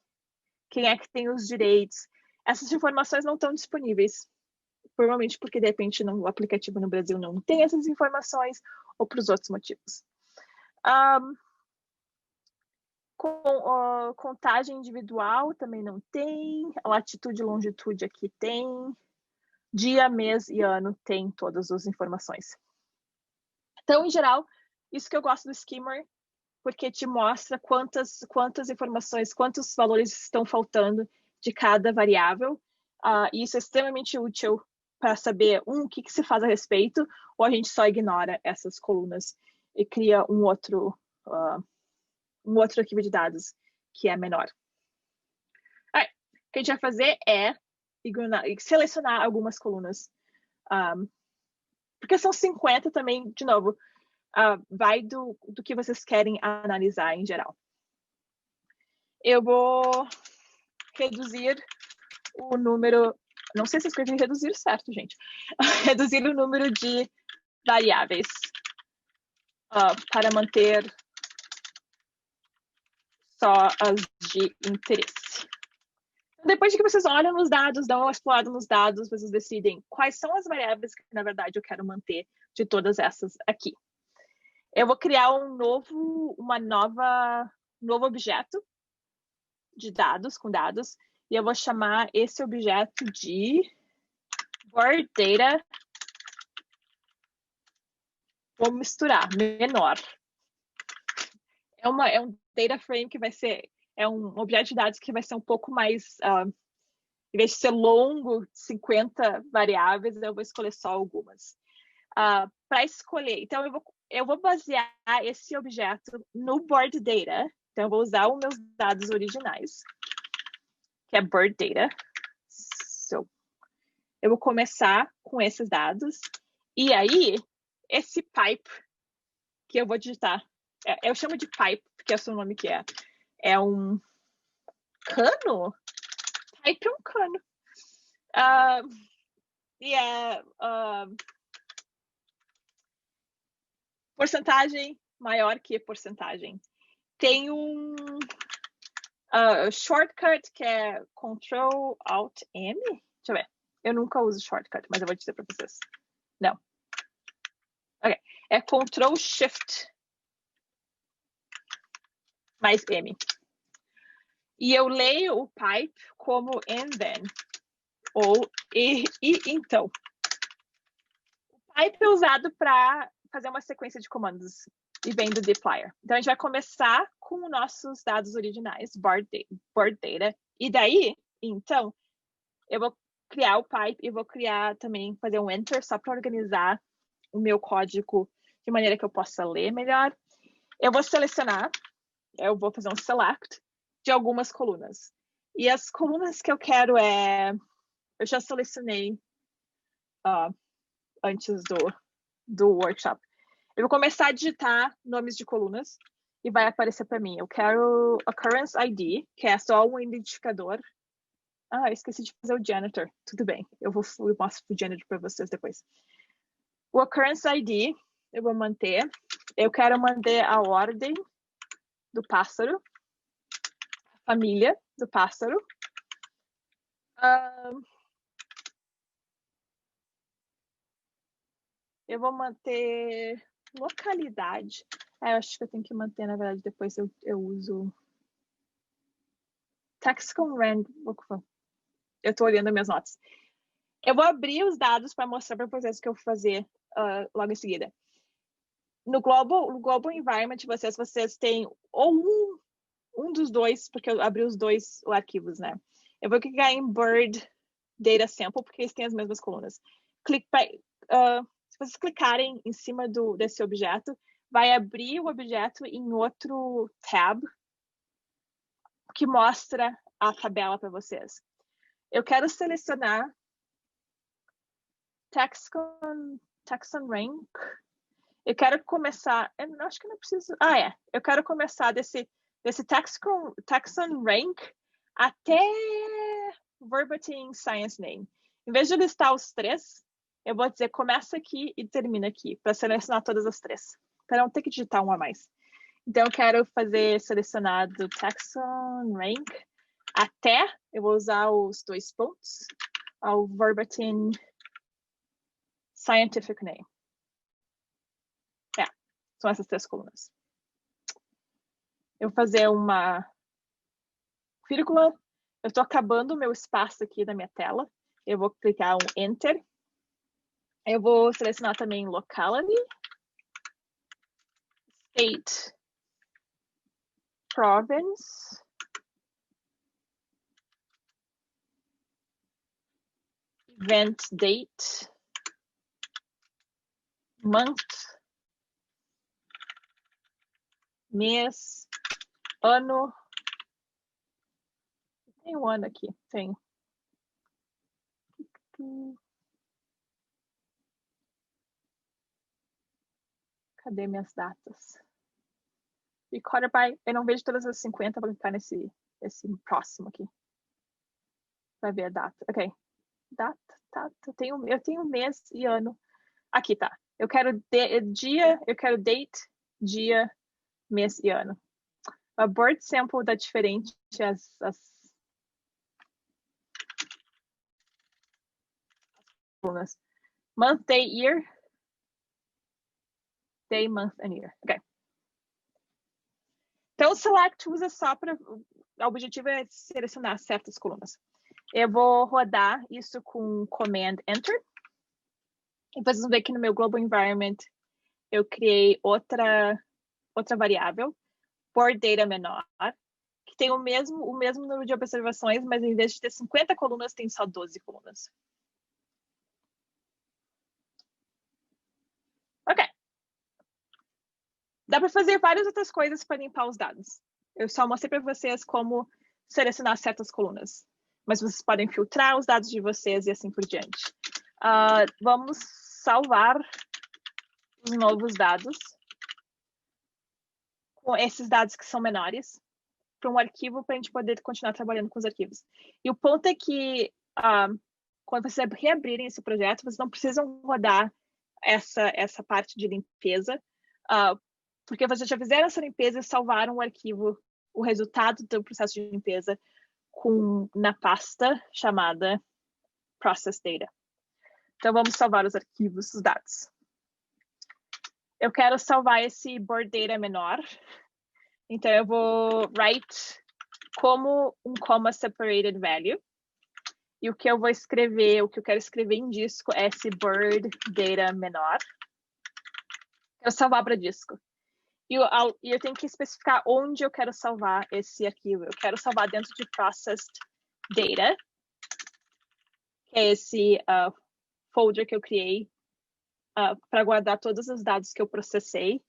é que tem os direitos. Essas informações não estão disponíveis. Provavelmente porque, de repente, o aplicativo no Brasil não tem essas informações ou por outros motivos. Contagem individual também não tem. Latitude e longitude aqui tem. Dia, mês e ano tem todas as informações. Então, em geral, isso que eu gosto do Skimmer, porque te mostra quantas informações, quantos valores estão faltando de cada variável. E isso é extremamente útil para saber, o que se faz a respeito, ou a gente só ignora essas colunas e cria um outro arquivo de dados que é menor. O que a gente vai fazer é selecionar algumas colunas. Porque são 50 também, de novo, vai do que vocês querem analisar em geral. Eu vou reduzir o número... Não sei se eu escrevi reduzir certo, gente. Reduzir o número de variáveis para manter só as de interesse. Depois de que vocês olham nos dados, dão uma explorada nos dados, vocês decidem quais são as variáveis que, na verdade, eu quero manter de todas essas aqui. Eu vou criar um novo objeto de dados, com dados, e eu vou chamar esse objeto de Word Data. Vou misturar, menor. é um data frame que vai ser, é um objeto de dados que vai ser um pouco mais, em vez de ser longo, 50 variáveis, eu vou escolher só algumas. Para escolher, então eu vou basear esse objeto no board data, então eu vou usar os meus dados originais, que é board data. So, eu vou começar com esses dados, e aí, esse pipe que eu vou digitar, eu chamo de pipe, porque esse é o nome que é um cano? Pipe é um cano. Porcentagem maior que porcentagem. Tem um shortcut que é Ctrl-Alt-M. Deixa eu ver. Eu nunca uso shortcut, mas eu vou dizer para vocês. Não. Ok. É Ctrl-Shift mais M. E eu leio o pipe como and then. Ou e então. O pipe é usado para fazer uma sequência de comandos e vem do dplyr. Então, a gente vai começar com os nossos dados originais, board data. E daí, então, eu vou criar o pipe e vou criar também, fazer um enter só para organizar o meu código de maneira que eu possa ler melhor. Eu vou selecionar, eu vou fazer um select de algumas colunas. E as colunas que eu quero eu já selecionei antes do workshop. Eu vou começar a digitar nomes de colunas e vai aparecer para mim. Eu quero Occurrence ID, que é só um identificador. Eu esqueci de fazer o janitor. Tudo bem, eu mostro o janitor para vocês depois. O Occurrence ID, eu vou manter. Eu quero manter a ordem do pássaro, a família do pássaro. Eu vou manter localidade. Eu acho que eu tenho que manter, na verdade, depois eu uso text com rand. Eu estou olhando minhas notas. Eu vou abrir os dados para mostrar para vocês o que eu vou fazer logo em seguida. No Global Environment, vocês têm ou um dos dois, porque eu abri os dois arquivos, né? Eu vou clicar em Bird Data Sample, porque eles têm as mesmas colunas. Se vocês clicarem em cima desse objeto, vai abrir o objeto em outro tab que mostra a tabela para vocês. Eu quero selecionar Taxon Rank. Eu quero começar... Eu acho que não preciso... Eu quero começar desse Taxon Rank até Verbatim Science Name. Em vez de listar os três, eu vou dizer começa aqui e termina aqui, para selecionar todas as três, para não ter que digitar um a mais. Então, eu quero selecionar do Taxon Rank até, eu vou usar os dois pontos, ao Verbatim Scientific Name. São essas três colunas. Eu vou fazer uma vírgula. Eu estou acabando o meu espaço aqui da minha tela. Eu vou clicar um Enter. Eu vou selecionar também Locality, State, Province, Event Date, Month, mês, ano. Tem um ano aqui, tem. Cadê minhas datas? E by, eu não vejo todas as 50, vou clicar nesse próximo aqui. Vai ver a data. Ok. Data. Eu tenho mês e ano. Aqui tá. Eu quero dia, eu quero date, dia, mês e ano. A bird sample dá diferente as colunas. Month, day, year. Day, month and year. Ok. Então, o select usa só para... O objetivo é selecionar certas colunas. Eu vou rodar isso com Command Enter. E vocês vão ver que no meu Global Environment eu criei outra variável. board data menor, que tem o mesmo número de observações, mas em vez de ter 50 colunas, tem só 12 colunas. Ok. Dá para fazer várias outras coisas para limpar os dados. Eu só mostrei para vocês como selecionar certas colunas. Mas vocês podem filtrar os dados de vocês e assim por diante. Vamos salvar os novos dados com esses dados que são menores para um arquivo para a gente poder continuar trabalhando com os arquivos. E o ponto é que quando vocês reabrirem esse projeto, vocês não precisam rodar essa parte de limpeza, porque vocês já fizeram essa limpeza e salvaram o arquivo, o resultado do processo de limpeza na pasta chamada Process Data. Então, vamos salvar os arquivos, os dados. Eu quero salvar esse board data menor. Então, eu vou write como um comma separated value. E o que eu vou escrever, o que eu quero escrever em disco é esse board data menor. Quero salvar para disco. E eu tenho que especificar onde eu quero salvar esse arquivo. Eu quero salvar dentro de Processed Data, que é esse folder que eu criei para guardar todos os dados que eu processei.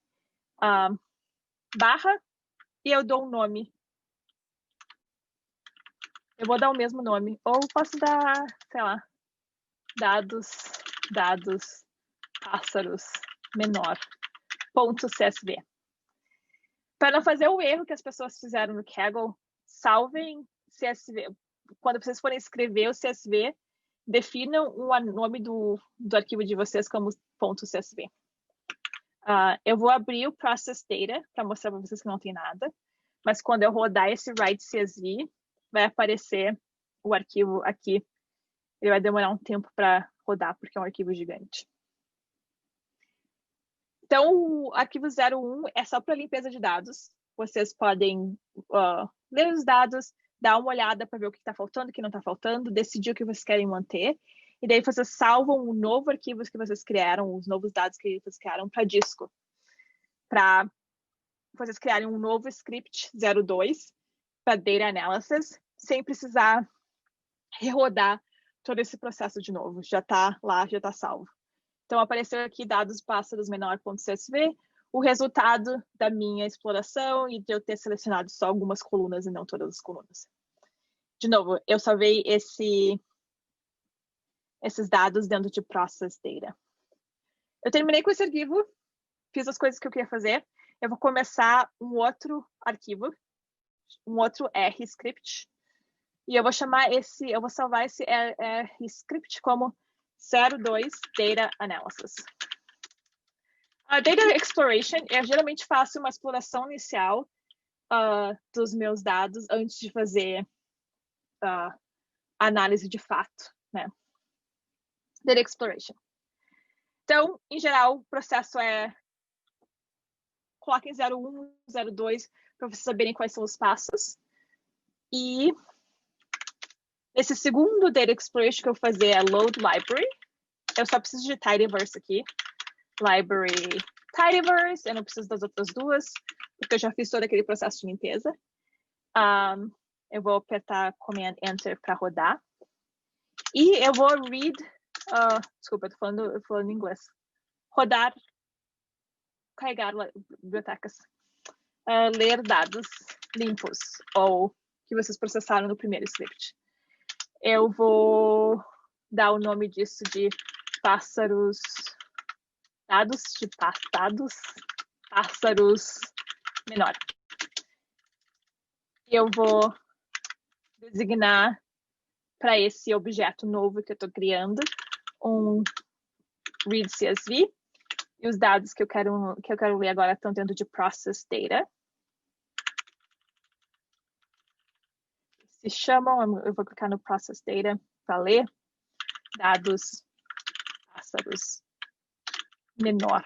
Barra, e eu dou um nome. Eu vou dar o mesmo nome. Ou posso dar, sei lá, dados, pássaros, menor, .csv. Para não fazer o erro que as pessoas fizeram no Kaggle, salvem CSV. Quando vocês forem escrever o CSV, definam o nome do arquivo de vocês como .csv. Eu vou abrir o Process Data para mostrar para vocês que não tem nada. Mas quando eu rodar esse write CSV, vai aparecer o arquivo aqui. Ele vai demorar um tempo para rodar, porque é um arquivo gigante. Então, o arquivo 01 é só para limpeza de dados. Vocês podem ler os dados, dar uma olhada para ver o que está faltando, o que não está faltando, decidir o que vocês querem manter. E daí vocês salvam o novo arquivo que vocês criaram, os novos dados que vocês criaram para disco. Para vocês criarem um novo script 02 para Data Analysis, sem precisar rerodar todo esse processo de novo. Já está lá, já está salvo. Então, apareceu aqui dados pássaros menor.csv, o resultado da minha exploração e de eu ter selecionado só algumas colunas e não todas as colunas. De novo, eu salvei esses dados dentro de Process Data. Eu terminei com esse arquivo, fiz as coisas que eu queria fazer. Eu vou começar um outro arquivo, um outro R script, e eu vou salvar esse R script como 02 Data Analysis. A Data Exploration, eu geralmente faço uma exploração inicial dos meus dados antes de fazer análise de fato, né? Data Exploration. Então, em geral, o processo é coloquem 01, 02 para vocês saberem quais são os passos. E esse segundo Data Exploration que eu vou fazer é Load Library. Eu só preciso de Tidyverse aqui. Library Tidyverse. Eu não preciso das outras duas, porque eu já fiz todo aquele processo de limpeza. Eu vou apertar Command Enter para rodar. E eu vou read... desculpa, eu tô falando em inglês. Rodar, carregar bibliotecas. Ler dados limpos, ou que vocês processaram no primeiro script. Eu vou dar o nome disso de pássaros, pássaros menor. Eu vou designar para esse objeto novo que eu estou criando um read CSV. E os dados que eu quero ler agora estão dentro de Process Data. Se chamam, eu vou clicar no Process Data para ler dados pássaros menor.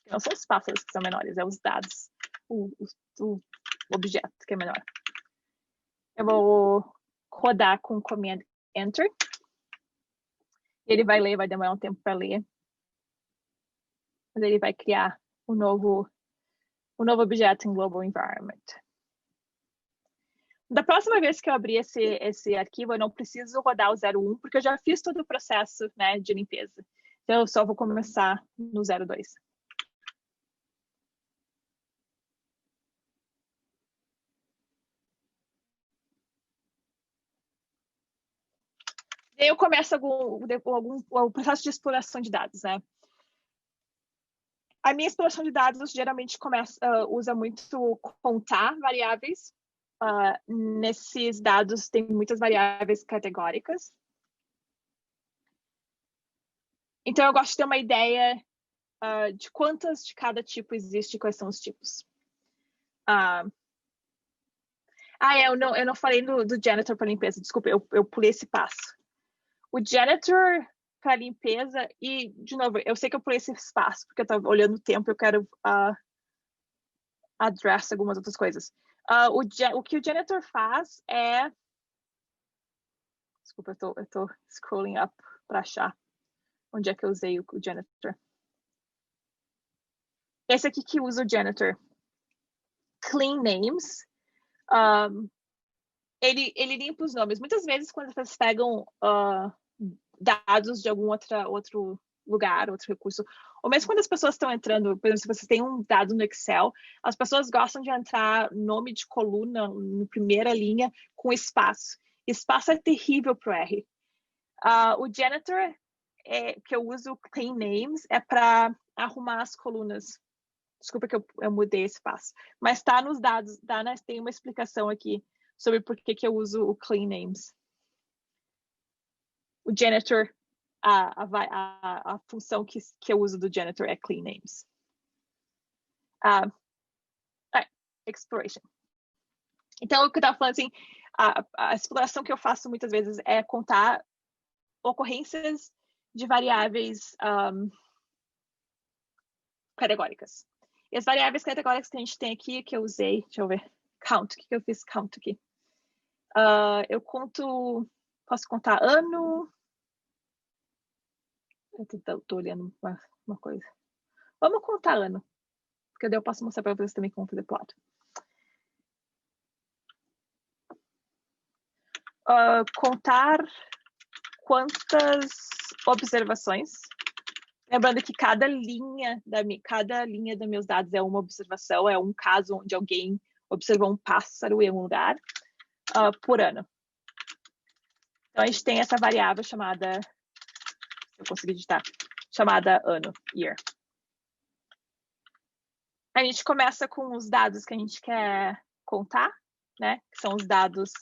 Não são os pássaros que são menores, é os dados, o objeto que é menor. Eu vou rodar com Command Enter. Ele vai ler, vai demorar um tempo para ler. Mas ele vai criar um novo um novo objeto em Global Environment. Da próxima vez que eu abrir esse arquivo, eu não preciso rodar o 01, porque eu já fiz todo o processo, né, de limpeza. Então, eu só vou começar no 02. Eu começo o processo de exploração de dados, né? A minha exploração de dados geralmente usa muito contar variáveis. Nesses dados tem muitas variáveis categóricas. Então, eu gosto de ter uma ideia de quantas de cada tipo existe e quais são os tipos. Eu não falei do janitor para limpeza. Desculpa, eu pulei esse passo. O janitor para limpeza, e, de novo, eu sei que eu pulei esse espaço, porque eu estava olhando o tempo e eu quero address algumas outras coisas. O que o janitor faz é... Desculpa, eu tô scrolling up para achar onde é que eu usei o janitor. Esse aqui que usa o janitor. Clean names. Ele limpa os nomes. Muitas vezes, quando vocês pegam dados de algum outro lugar, outro recurso, ou mesmo quando as pessoas estão entrando, por exemplo, se vocês têm um dado no Excel, as pessoas gostam de entrar nome de coluna na primeira linha com espaço. Espaço é terrível para o R. O janitor, que eu uso clean names, é para arrumar as colunas. Desculpa que eu mudei esse passo. Mas está nos dados, tem uma explicação aqui sobre por que eu uso o clean names. O janitor, a função que eu uso do janitor é clean names. Exploration. Então, o que eu estava falando, assim, a exploração que eu faço muitas vezes é contar ocorrências de variáveis categóricas. E as variáveis categóricas que a gente tem aqui, que eu usei, deixa eu ver, count, o que eu fiz count aqui? Eu posso contar ano. Eu tô olhando uma coisa. Vamos contar ano, porque daí eu posso mostrar para vocês também como fazer plot. Contar quantas observações. Lembrando que cada linha dos meus dados é uma observação, é um caso onde alguém observou um pássaro em um lugar por ano. Então, a gente tem essa variável chamada, se eu conseguir digitar, chamada ano, year. A gente começa com os dados que a gente quer contar, né? Que são os dados,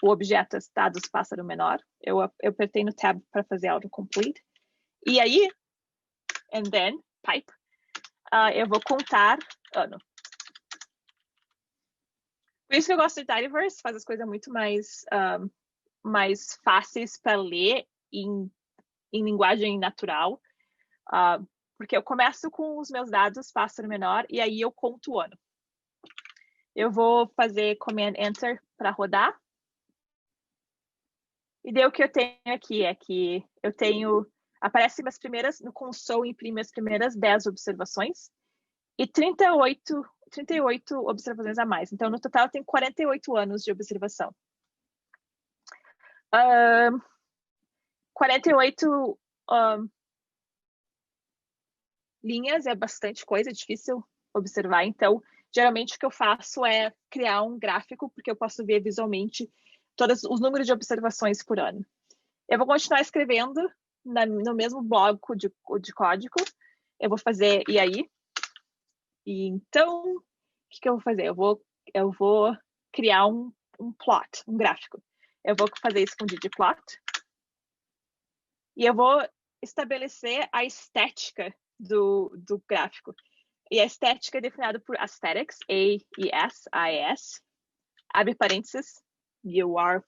o objeto dados pássaro menor. Eu apertei no tab para fazer autocomplete. E aí, and then, pipe, eu vou contar ano. Por isso que eu gosto de Tidyverse, faz as coisas muito mais fáceis para ler em linguagem natural, porque eu começo com os meus dados, pássaro menor, e aí eu conto o ano. Eu vou fazer Command Enter para rodar. E daí o que eu tenho aqui é que eu tenho... Aparece no console, imprime as primeiras 10 observações e 38 observações a mais. Então, no total, tem 48 anos de observação. 48 linhas é bastante coisa, é difícil observar. Então, geralmente, o que eu faço é criar um gráfico, porque eu posso ver visualmente todos os números de observações por ano. Eu vou continuar escrevendo no mesmo bloco de código. Eu vou fazer, e aí? E então, o que eu vou fazer? Eu vou criar um plot, um gráfico. Eu vou fazer isso com ggplot. E eu vou estabelecer a estética do gráfico. E a estética é definida por aesthetics, A-E-S-I-S, abre parênteses, e o R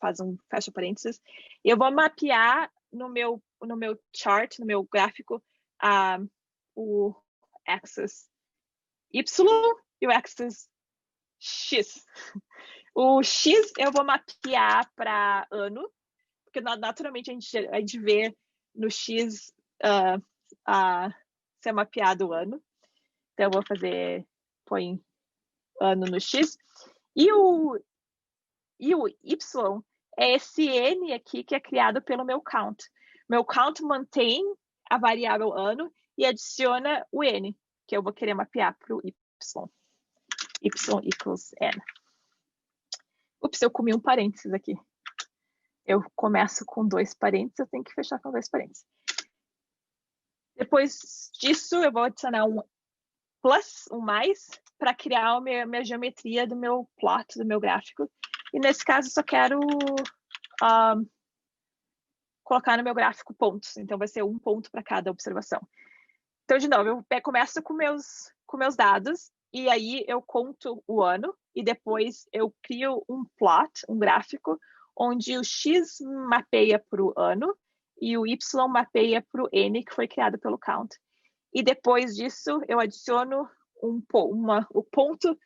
fecha parênteses. E eu vou mapear no meu chart, no meu gráfico, o axis Y e o axis X. O X eu vou mapear para ano, porque naturalmente a gente vê no X ser mapeado o ano. Então eu vou fazer, põe ano no X. E o Y é esse N aqui que é criado pelo meu count. Meu count mantém a variável ano e adiciona o N, que eu vou querer mapear para o Y. Y equals N. Ups, eu comi um parênteses aqui. Eu começo com 2 parênteses, eu tenho que fechar com 2 parênteses. Depois disso, eu vou adicionar um plus, um mais, para criar a minha geometria do meu plot, do meu gráfico. E nesse caso, eu só quero colocar no meu gráfico pontos. Então, vai ser um ponto para cada observação. Então, de novo, eu começo com meus dados, e aí eu conto o ano, e depois eu crio um plot, um gráfico, onde o X mapeia para o ano, e o Y mapeia para o N, que foi criado pelo count. E depois disso, eu adiciono o ponto,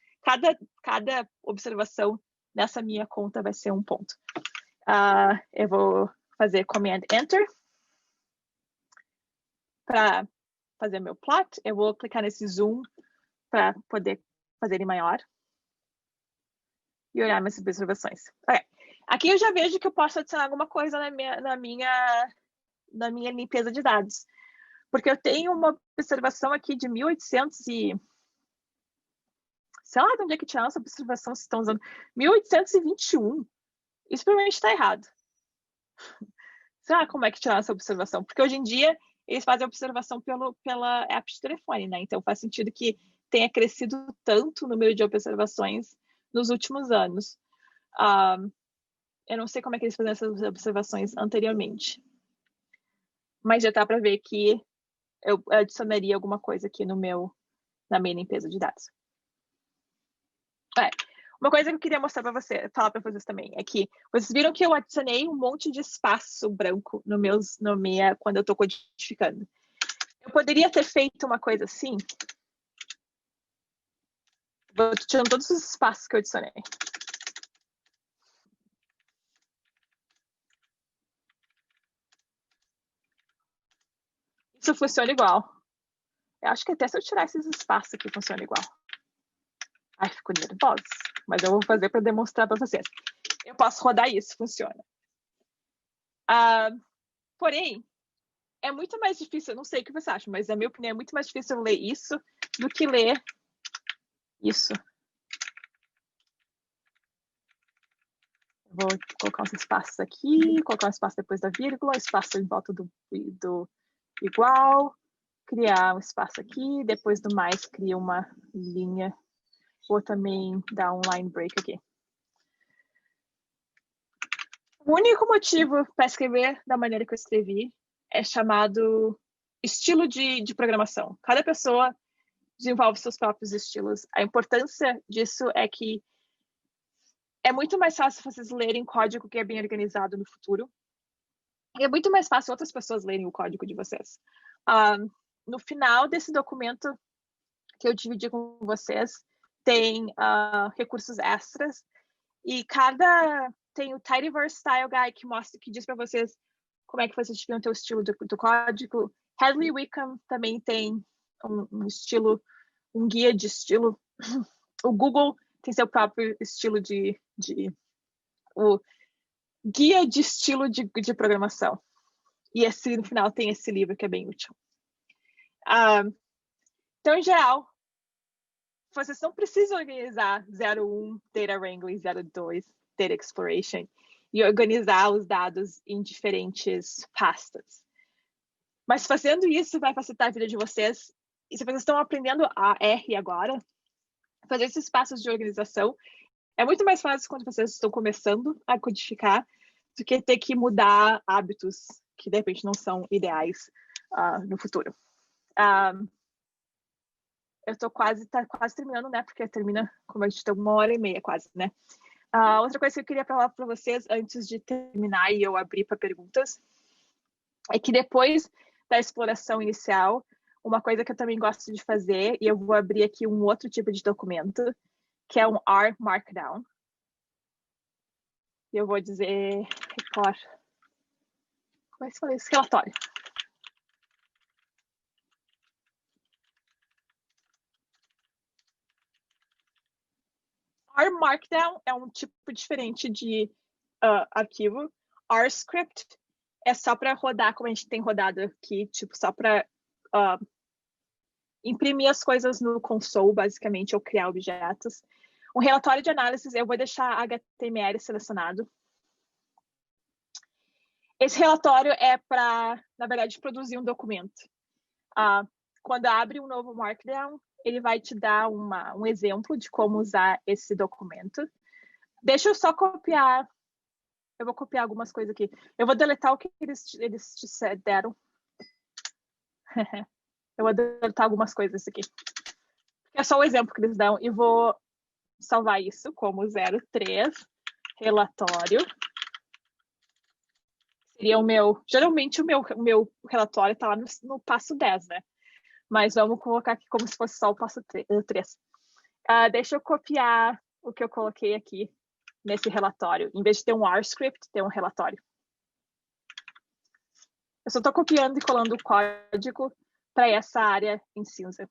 cada observação nessa minha conta vai ser um ponto. Eu vou fazer Command Enter para fazer meu plot. Eu vou clicar nesse zoom para poder fazer ele maior e olhar minhas observações. Okay. Aqui eu já vejo que eu posso adicionar alguma coisa na minha limpeza de dados. Porque eu tenho uma observação aqui de 1800 e... Sei lá de onde é que tiraram essa observação, se estão usando. 1821. Isso provavelmente está errado. Sei lá como é que tiraram essa observação. Porque hoje em dia, eles fazem a observação pela app de telefone, né? Então faz sentido que tenha crescido tanto o número de observações nos últimos anos. Eu não sei como é que eles faziam essas observações anteriormente. Mas já dá para ver que eu adicionaria alguma coisa aqui na minha limpeza de dados. Uma coisa que eu queria mostrar para vocês, falar para vocês também, é que vocês viram que eu adicionei um monte de espaço branco quando eu estou codificando. Eu poderia ter feito uma coisa assim. Vou tirando todos os espaços que eu adicionei. Isso funciona igual. Eu acho que até se eu tirar esses espaços aqui, funciona igual. Ai, fico nervosa. Mas eu vou fazer para demonstrar para vocês. Eu posso rodar isso, funciona. Porém, é muito mais difícil, eu não sei o que você acha, mas na minha opinião é muito mais difícil ler isso do que ler isso. Vou colocar uns espaços aqui, colocar um espaço depois da vírgula, espaço em volta do igual, criar um espaço aqui, depois do mais, cria uma linha. Vou também dar um line break aqui. O único motivo para escrever da maneira que eu escrevi é chamado estilo de programação. Cada pessoa desenvolve seus próprios estilos. A importância disso é que é muito mais fácil vocês lerem código que é bem organizado no futuro. E é muito mais fácil outras pessoas lerem o código de vocês. No final desse documento que eu dividi com vocês, tem recursos extras. E tem o Tidyverse Style Guide que diz para vocês como é que vocês deviam ter o estilo do código. Hadley Wickham também tem um guia de estilo. O Google tem seu próprio estilo o guia de estilo de programação. E no final tem esse livro que é bem útil. Então, em geral, vocês não precisam organizar 01 Data Wrangling, 02 Data Exploration e organizar os dados em diferentes pastas. Mas fazendo isso vai facilitar a vida de vocês. E se vocês estão aprendendo a R agora, fazer esses passos de organização é muito mais fácil quando vocês estão começando a codificar do que ter que mudar hábitos que, de repente, não são ideais no futuro. Eu tô tá quase terminando, né? Porque termina, como a gente tem 1h30 quase, né? Outra coisa que eu queria falar para vocês antes de terminar e eu abrir para perguntas é que depois da exploração inicial, uma coisa que eu também gosto de fazer, e eu vou abrir aqui um outro tipo de documento, que é um R Markdown. E eu vou dizer report. Como é que se fala isso? Relatório. R Markdown é um tipo diferente de arquivo. R Script é só para rodar, como a gente tem rodado aqui, tipo, só para imprimir as coisas no console, basicamente, ou criar objetos. Um relatório de análise, eu vou deixar HTML selecionado. Esse relatório é para, na verdade, produzir um documento. Quando abre um novo Markdown, ele vai te dar um exemplo de como usar esse documento. Deixa eu só copiar. Eu vou copiar algumas coisas aqui. Eu vou deletar o que eles te deram. Eu vou deletar algumas coisas aqui. É só o exemplo que eles dão. E vou salvar isso como 03 relatório. Seria o meu... Geralmente o meu relatório está lá no passo 10, né? Mas vamos colocar aqui como se fosse só o passo 3. Deixa eu copiar o que eu coloquei aqui nesse relatório. Em vez de ter um R script, ter um relatório. Eu só estou copiando e colando o código para essa área em cinza.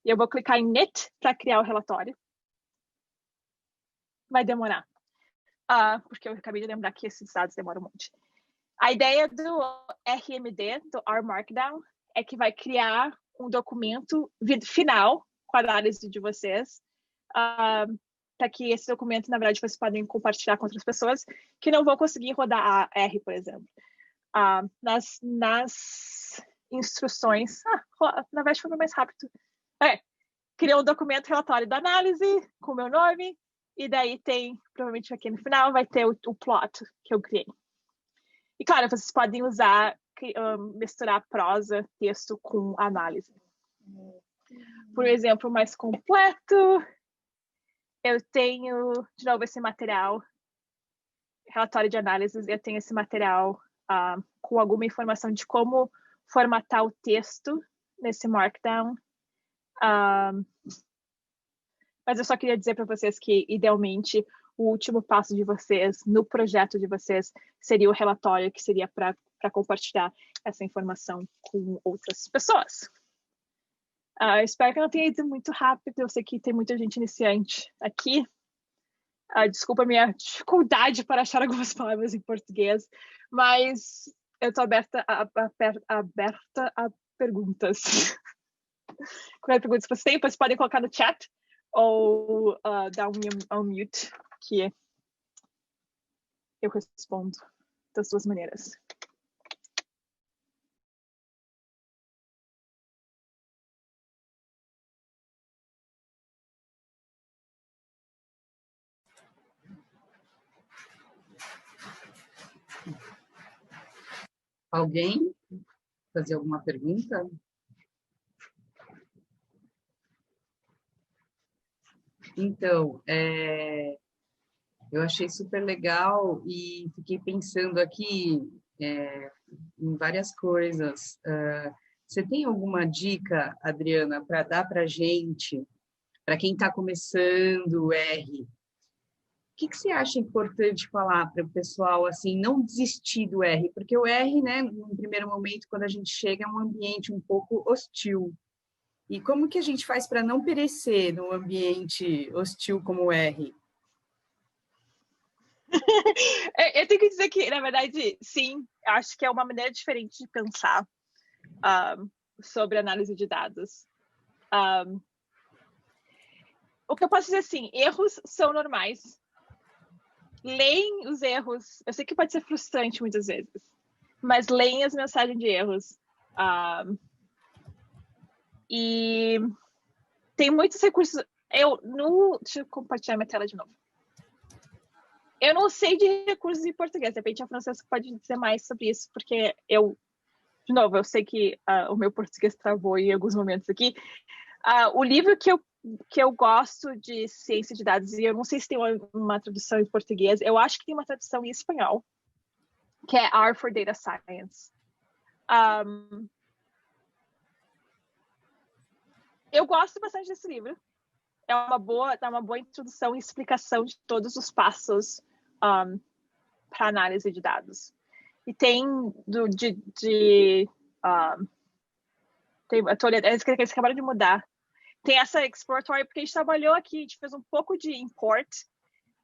E eu vou clicar em Knit para criar o relatório. Vai demorar. Porque eu acabei de lembrar que esses dados demoram um monte. A ideia do RMD, do R Markdown, é que vai criar um documento final com a análise de vocês, para que esse documento, na verdade, vocês podem compartilhar com outras pessoas que não vão conseguir rodar a R, por exemplo. Nas instruções... na verdade, foi mais rápido. Criou um documento relatório da análise com o meu nome, e daí tem, provavelmente aqui no final, vai ter o plot que eu criei. E, claro, vocês podem usar, misturar prosa, texto com análise. Por exemplo, mais completo, eu tenho, de novo, esse material, relatório de análises, eu tenho esse material com alguma informação de como formatar o texto nesse Markdown. Mas eu só queria dizer para vocês que, idealmente, o último passo de vocês, no projeto de vocês, seria o relatório, que seria para compartilhar essa informação com outras pessoas. Espero que eu não tenha ido muito rápido, eu sei que tem muita gente iniciante aqui. Desculpa a minha dificuldade para achar algumas palavras em português, mas eu estou aberta a perguntas. Qualquer pergunta que vocês têm, vocês podem colocar no chat ou dar um mute, que eu respondo das duas maneiras. Alguém fazer alguma pergunta? Então, eu achei super legal e fiquei pensando aqui em várias coisas. Você tem alguma dica, Adriana, para dar para a gente, para quem está começando o R? O que você acha importante falar para o pessoal, assim, não desistir do R? Porque o R, né, no primeiro momento, quando a gente chega, é um ambiente um pouco hostil. E como que a gente faz para não perecer num ambiente hostil como o R? Eu tenho que dizer que, na verdade, sim, acho que é uma maneira diferente de pensar sobre análise de dados. O que eu posso dizer, assim, erros são normais. Leem os erros. Eu sei que pode ser frustrante muitas vezes, mas leem as mensagens de erros. E tem muitos recursos. Deixa eu compartilhar minha tela de novo. Eu não sei de recursos em português. De repente a Francesca pode dizer mais sobre isso, porque de novo, eu sei que o meu português travou em alguns momentos aqui. O livro que eu gosto de ciência de dados, e eu não sei se tem uma tradução em português, eu acho que tem uma tradução em espanhol, que é R for Data Science. Eu gosto bastante desse livro. Dá uma boa introdução e explicação de todos os passos para análise de dados. E tem eles acabaram de mudar. tem essa exploratory, porque a gente trabalhou aqui, a gente fez um pouco de import,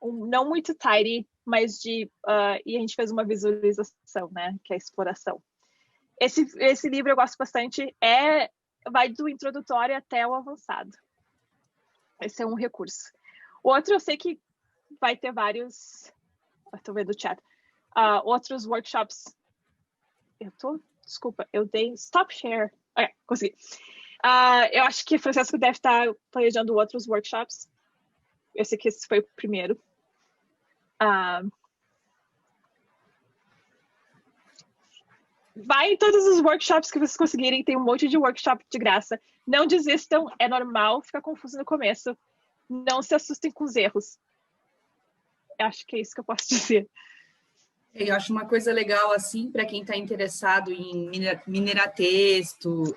não muito tidy, mas e a gente fez uma visualização, né, que é a exploração. Esse livro eu gosto bastante, vai do introdutório até o avançado. Esse é um recurso. O outro, eu sei que vai ter vários, estou vendo o chat, outros workshops. Desculpa, eu dei stop share. Consegui. Eu acho que o Francesco deve estar planejando outros workshops. Eu sei que esse foi o primeiro. Vai em todos os workshops que vocês conseguirem, tem um monte de workshop de graça. Não desistam, é normal ficar confuso no começo. Não se assustem com os erros. Eu acho que é isso que eu posso dizer. Eu acho uma coisa legal, assim, para quem está interessado em minerar texto,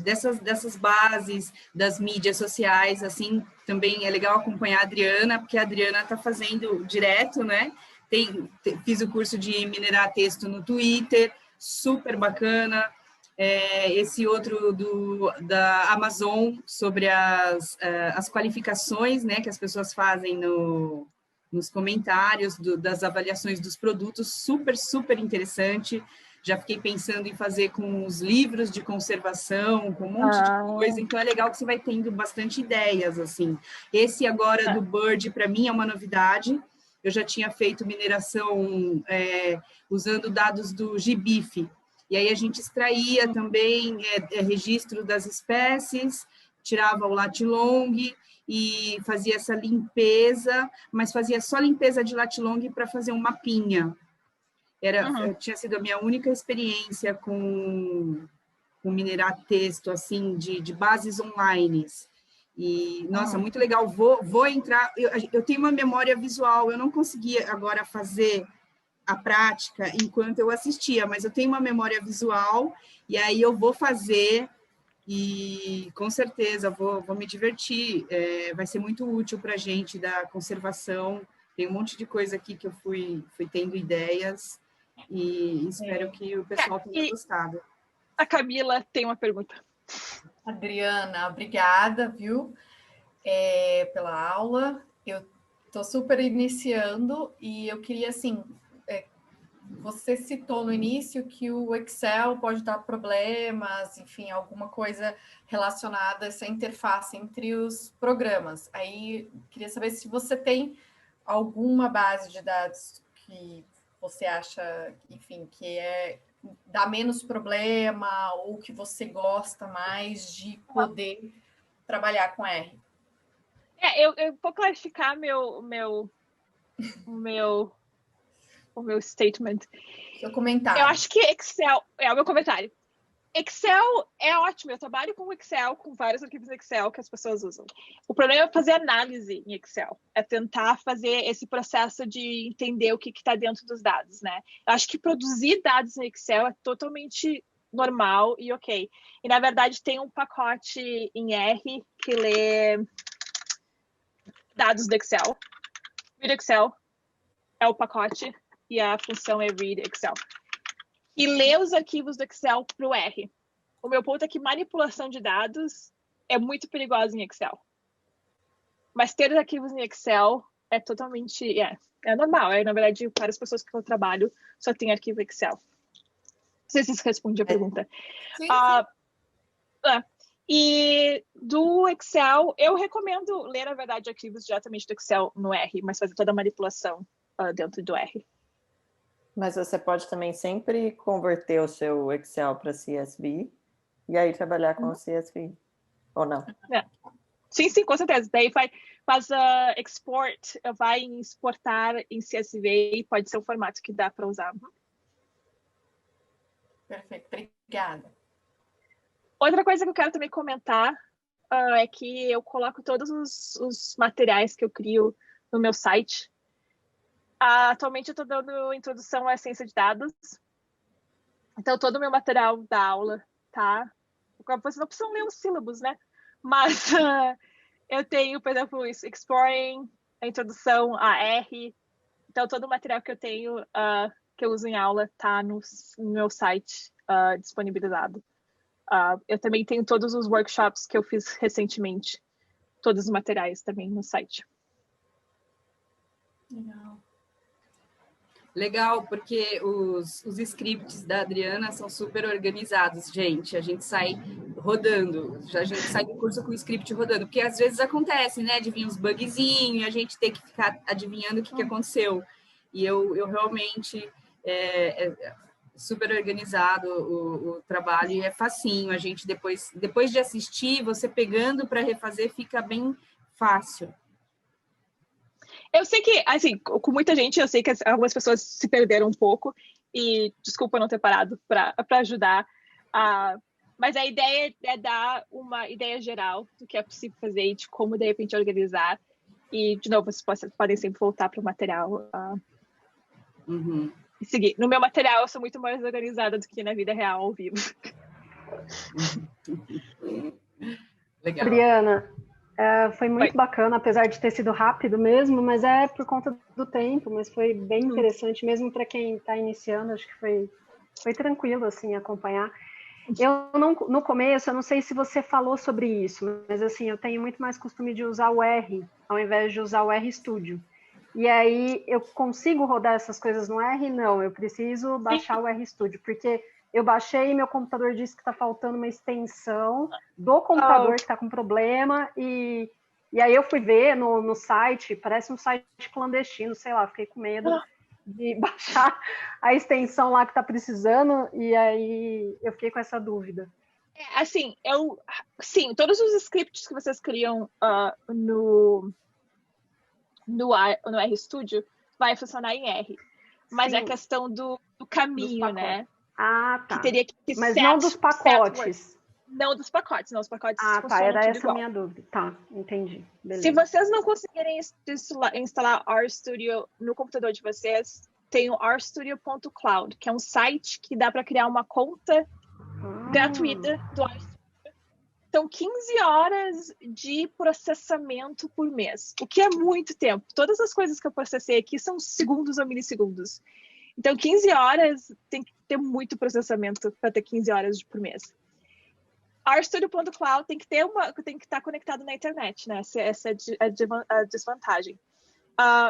dessas bases das mídias sociais, assim, também é legal acompanhar a Adriana, porque a Adriana está fazendo direto, né? Fiz o curso de minerar texto no Twitter, super bacana. Esse outro da Amazon, sobre as qualificações, né, que as pessoas fazem nos comentários das avaliações dos produtos, super, super interessante. Já fiquei pensando em fazer com os livros de conservação, com um monte de coisa, então é legal que você vai tendo bastante ideias, assim. Esse agora do Bird, para mim, é uma novidade. Eu já tinha feito mineração usando dados do GBIF, e aí a gente extraía também registro das espécies, tirava o latilong, e fazia essa limpeza, mas fazia só limpeza de latilong para fazer um mapinha. Tinha sido a minha única experiência com minerar texto, assim, de bases online. E, nossa, muito legal. Vou entrar... Eu tenho uma memória visual, eu não conseguia agora fazer a prática enquanto eu assistia, mas eu tenho uma memória visual, e aí eu vou fazer... E, com certeza, vou me divertir. Vai ser muito útil para a gente da conservação. Tem um monte de coisa aqui que eu fui tendo ideias e espero que o pessoal tenha gostado. A Camila tem uma pergunta. Adriana, obrigada, viu, pela aula. Eu estou super iniciando e eu queria, assim... Você citou no início que o Excel pode dar problemas, enfim, alguma coisa relacionada a essa interface entre os programas. Aí, queria saber se você tem alguma base de dados que você acha, enfim, que dá menos problema ou que você gosta mais de poder trabalhar com R. Eu vou clarificar o meu statement. Seu comentário. Eu acho que Excel é o meu comentário. Excel é ótimo. Eu trabalho com Excel, com vários arquivos Excel que as pessoas usam. O problema é fazer análise em Excel. É tentar fazer esse processo de entender o que está dentro dos dados, né? Eu acho que produzir dados em Excel é totalmente normal e ok. E, na verdade, tem um pacote em R que lê dados do Excel. Read Excel é o pacote. E a função é read Excel. E lê os arquivos do Excel para o R. O meu ponto é que manipulação de dados é muito perigosa em Excel. Mas ter os arquivos em Excel é totalmente... É normal. Na verdade, para as pessoas que eu trabalho, só tem arquivo Excel. Não sei se isso responde a pergunta. Sim, E do Excel, eu recomendo ler, na verdade, arquivos diretamente do Excel no R, mas fazer toda a manipulação dentro do R. Mas você pode também sempre converter o seu Excel para CSV e aí trabalhar com o CSV, ou não? Sim, com certeza. Daí faz export, vai exportar em CSV e pode ser um formato que dá para usar. Perfeito, obrigada. Outra coisa que eu quero também comentar é que eu coloco todos os materiais que eu crio no meu site. Atualmente eu estou dando introdução à ciência de dados. Então, todo o meu material da aula, tá? Vocês não precisam ler os sílabos, né? Mas eu tenho, por exemplo, Exploring, a introdução a R. Então, todo o material que eu tenho, que eu uso em aula, tá no meu site disponibilizado. Eu também tenho todos os workshops que eu fiz recentemente, todos os materiais também no site. Legal. Legal, porque os scripts da Adriana são super organizados, gente. A gente sai rodando, a gente sai do curso com o script rodando, porque às vezes acontece, né, de vir uns bugzinhos e a gente tem que ficar adivinhando o que aconteceu. E eu realmente super organizado o trabalho e é facinho. A gente depois de assistir, você pegando para refazer, fica bem fácil. Eu sei que, assim, com muita gente, eu sei que algumas pessoas se perderam um pouco e desculpa não ter parado para ajudar. Mas a ideia é dar uma ideia geral do que é possível fazer e de como, de repente, organizar. E, de novo, vocês podem sempre voltar para o material e seguir. No meu material, eu sou muito mais organizada do que na vida real, ao vivo. Legal. Adriana, foi muito bacana, apesar de ter sido rápido mesmo, mas é por conta do tempo, mas foi bem interessante, mesmo para quem está iniciando, acho que foi tranquilo, assim, acompanhar. No começo, eu não sei se você falou sobre isso, mas assim, eu tenho muito mais costume de usar o R, ao invés de usar o RStudio. E aí, eu consigo rodar essas coisas no R? Não, eu preciso baixar o RStudio, porque eu baixei e meu computador disse que está faltando uma extensão do computador que está com problema, e aí eu fui ver no site, parece um site clandestino, sei lá, fiquei com medo de baixar a extensão lá que está precisando, e aí eu fiquei com essa dúvida. Assim, sim, todos os scripts que vocês criam no RStudio vai funcionar em R. Mas Sim. é a questão do caminho, né? Ah, tá. Que teria que mas não dos pacotes. Não dos pacotes, não. Os pacotes tá, era essa igual. A minha dúvida. Tá, entendi. Beleza. Se vocês não conseguirem instalar RStudio no computador de vocês, tem o rstudio.cloud, que é um site que dá para criar uma conta gratuita do RStudio. São 15 horas de processamento por mês, o que é muito tempo. Todas as coisas que eu processei aqui são segundos ou milissegundos. Então, 15 horas tem que ter muito processamento para ter 15 horas por mês. RStudio.cloud tem que estar conectado na internet, né? Essa é a desvantagem.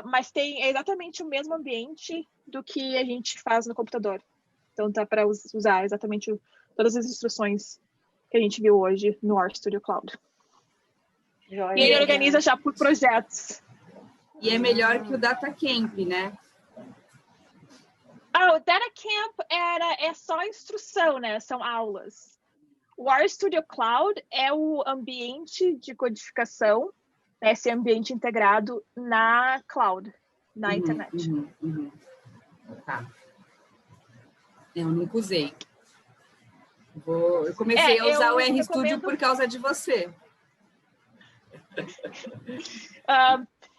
Mas é exatamente o mesmo ambiente do que a gente faz no computador. Então, dá para usar exatamente todas as instruções que a gente viu hoje no RStudio Cloud. Joia, e ele organiza já por projetos. E é melhor que o DataCamp, né? O DataCamp é só instrução, né? São aulas. O RStudio Cloud é o ambiente de codificação, né? Esse ambiente integrado na cloud, na internet. Tá. Eu nunca usei. Eu comecei a usar o RStudio por causa de você.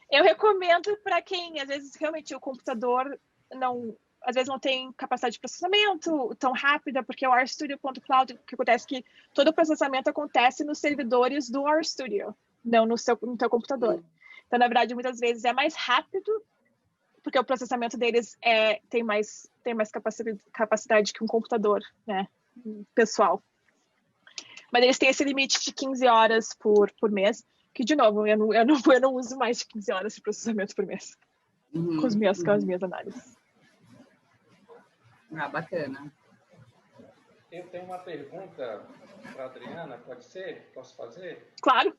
Eu recomendo para quem, às vezes, realmente o computador às vezes não tem capacidade de processamento tão rápida, porque o RStudio.cloud, o que acontece é que todo o processamento acontece nos servidores do RStudio, não no teu computador. Então, na verdade, muitas vezes é mais rápido, porque o processamento deles tem mais capacidade que um computador, né, pessoal. Mas eles têm esse limite de 15 horas por mês, que, de novo, eu não uso mais de 15 horas de processamento por mês com as minhas análises. Bacana. Eu tenho uma pergunta para a Adriana, pode ser? Posso fazer? Claro,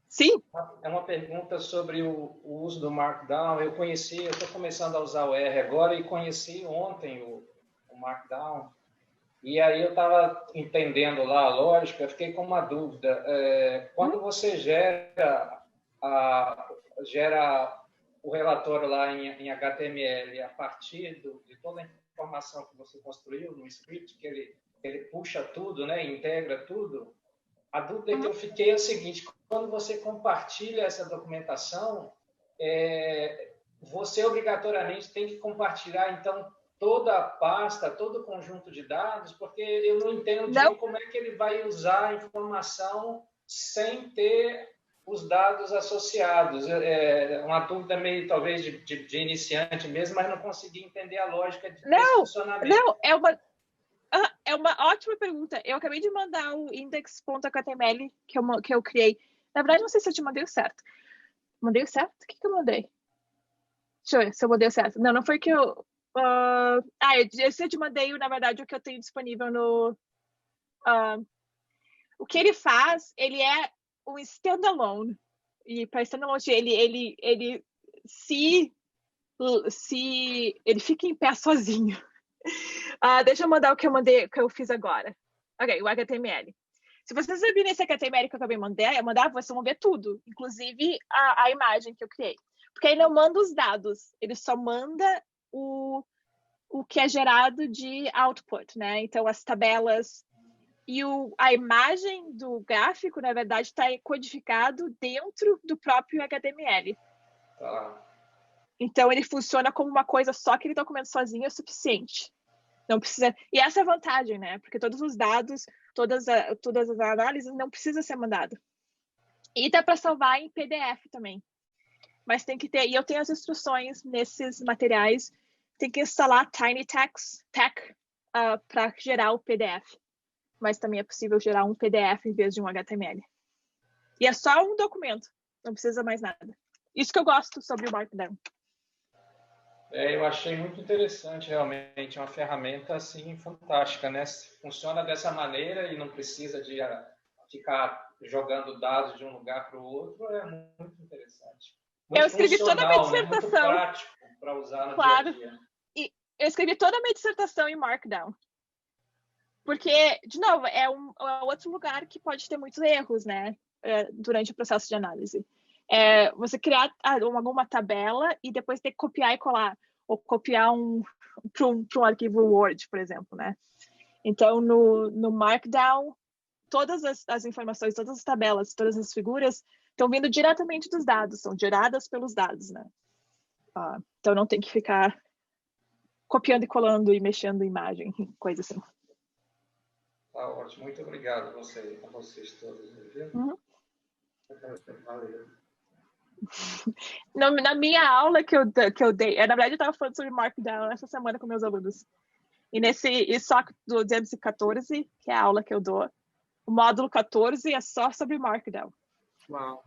sim. É uma pergunta sobre o uso do Markdown. Eu estou começando a usar o R agora e conheci ontem o Markdown. E aí eu estava entendendo lá a lógica, fiquei com uma dúvida. Quando você gera o relatório lá em HTML a partir de toda a informação que você construiu no script, que ele puxa tudo, né, integra tudo, a dúvida que eu fiquei é o seguinte: quando você compartilha essa documentação, você obrigatoriamente tem que compartilhar, então, toda a pasta, todo o conjunto de dados, porque eu não entendo como é que ele vai usar a informação sem ter os dados associados. É uma dúvida meio, talvez, de iniciante mesmo, mas não consegui entender a lógica de funcionamento. É uma ótima pergunta. Eu acabei de mandar o index.html que eu criei. Na verdade, não sei se eu te mandei o certo. Mandei o certo? O que eu mandei? Deixa eu ver se eu mandei o certo. Não foi que eu... eu te mandei, na verdade, o que eu tenho disponível no... o que ele faz, ele é um standalone. E para standalone, ele fica em pé sozinho. Deixa eu mandar o que eu fiz agora. Ok, o HTML. Se vocês abrirem esse HTML que eu acabei de mandar, vocês vão ver tudo, inclusive a imagem que eu criei. Porque ele não manda os dados, ele só manda o que é gerado de output, né? Então, as tabelas e a imagem do gráfico, na verdade, está codificado dentro do próprio HTML. Tá. Então, ele funciona como uma coisa só que ele está comendo sozinho é suficiente. Não precisa. E essa é a vantagem, né? Porque todos os dados, todas as análises não precisa ser mandado. E dá para salvar em PDF também. Mas tem que ter. E eu tenho as instruções nesses materiais. Tem que instalar TinyText para gerar o PDF. Mas também é possível gerar um PDF em vez de um HTML. E é só um documento. Não precisa mais nada. Isso que eu gosto sobre o Markdown. Eu achei muito interessante, realmente, uma ferramenta assim fantástica, né? Funciona dessa maneira e não precisa de ficar jogando dados de um lugar para o outro, é muito interessante. Muito eu escrevi toda a minha dissertação. Né? Muito prático para usar no dia a dia. E eu escrevi toda a minha dissertação em Markdown. Porque, de novo, é outro lugar que pode ter muitos erros, né? Durante o processo de análise. Você criar alguma tabela e depois ter que copiar e colar, ou copiar para um arquivo Word, por exemplo, né? Então, no Markdown, todas as informações, todas as tabelas, todas as figuras estão vindo diretamente dos dados, são geradas pelos dados, né? Então, não tem que ficar copiando e colando e mexendo em imagem, coisa assim. Tá ótimo, muito obrigado a vocês todos. Uhum. Na minha aula que eu dei, na verdade eu estava falando sobre Markdown essa semana com meus alunos. E nesse ISOC do 214, que é a aula que eu dou, o módulo 14 é só sobre Markdown. Uau!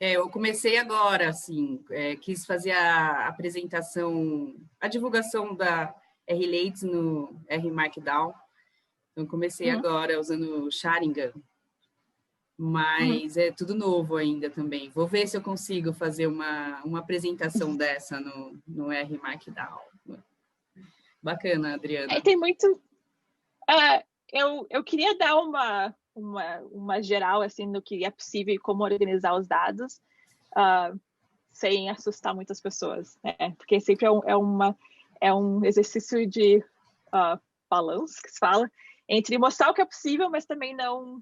Eu comecei agora, assim, quis fazer a apresentação, a divulgação da R-Lades no R-Markdown. Então, comecei agora usando o Sharingan. Mas é tudo novo ainda também. Vou ver se eu consigo fazer uma apresentação dessa no R Markdown. Bacana, Adriana. Tem muito... eu queria dar uma geral assim, no que é possível e como organizar os dados sem assustar muitas pessoas. Né? Porque sempre é um exercício de balanço, que se fala, entre mostrar o que é possível, mas também não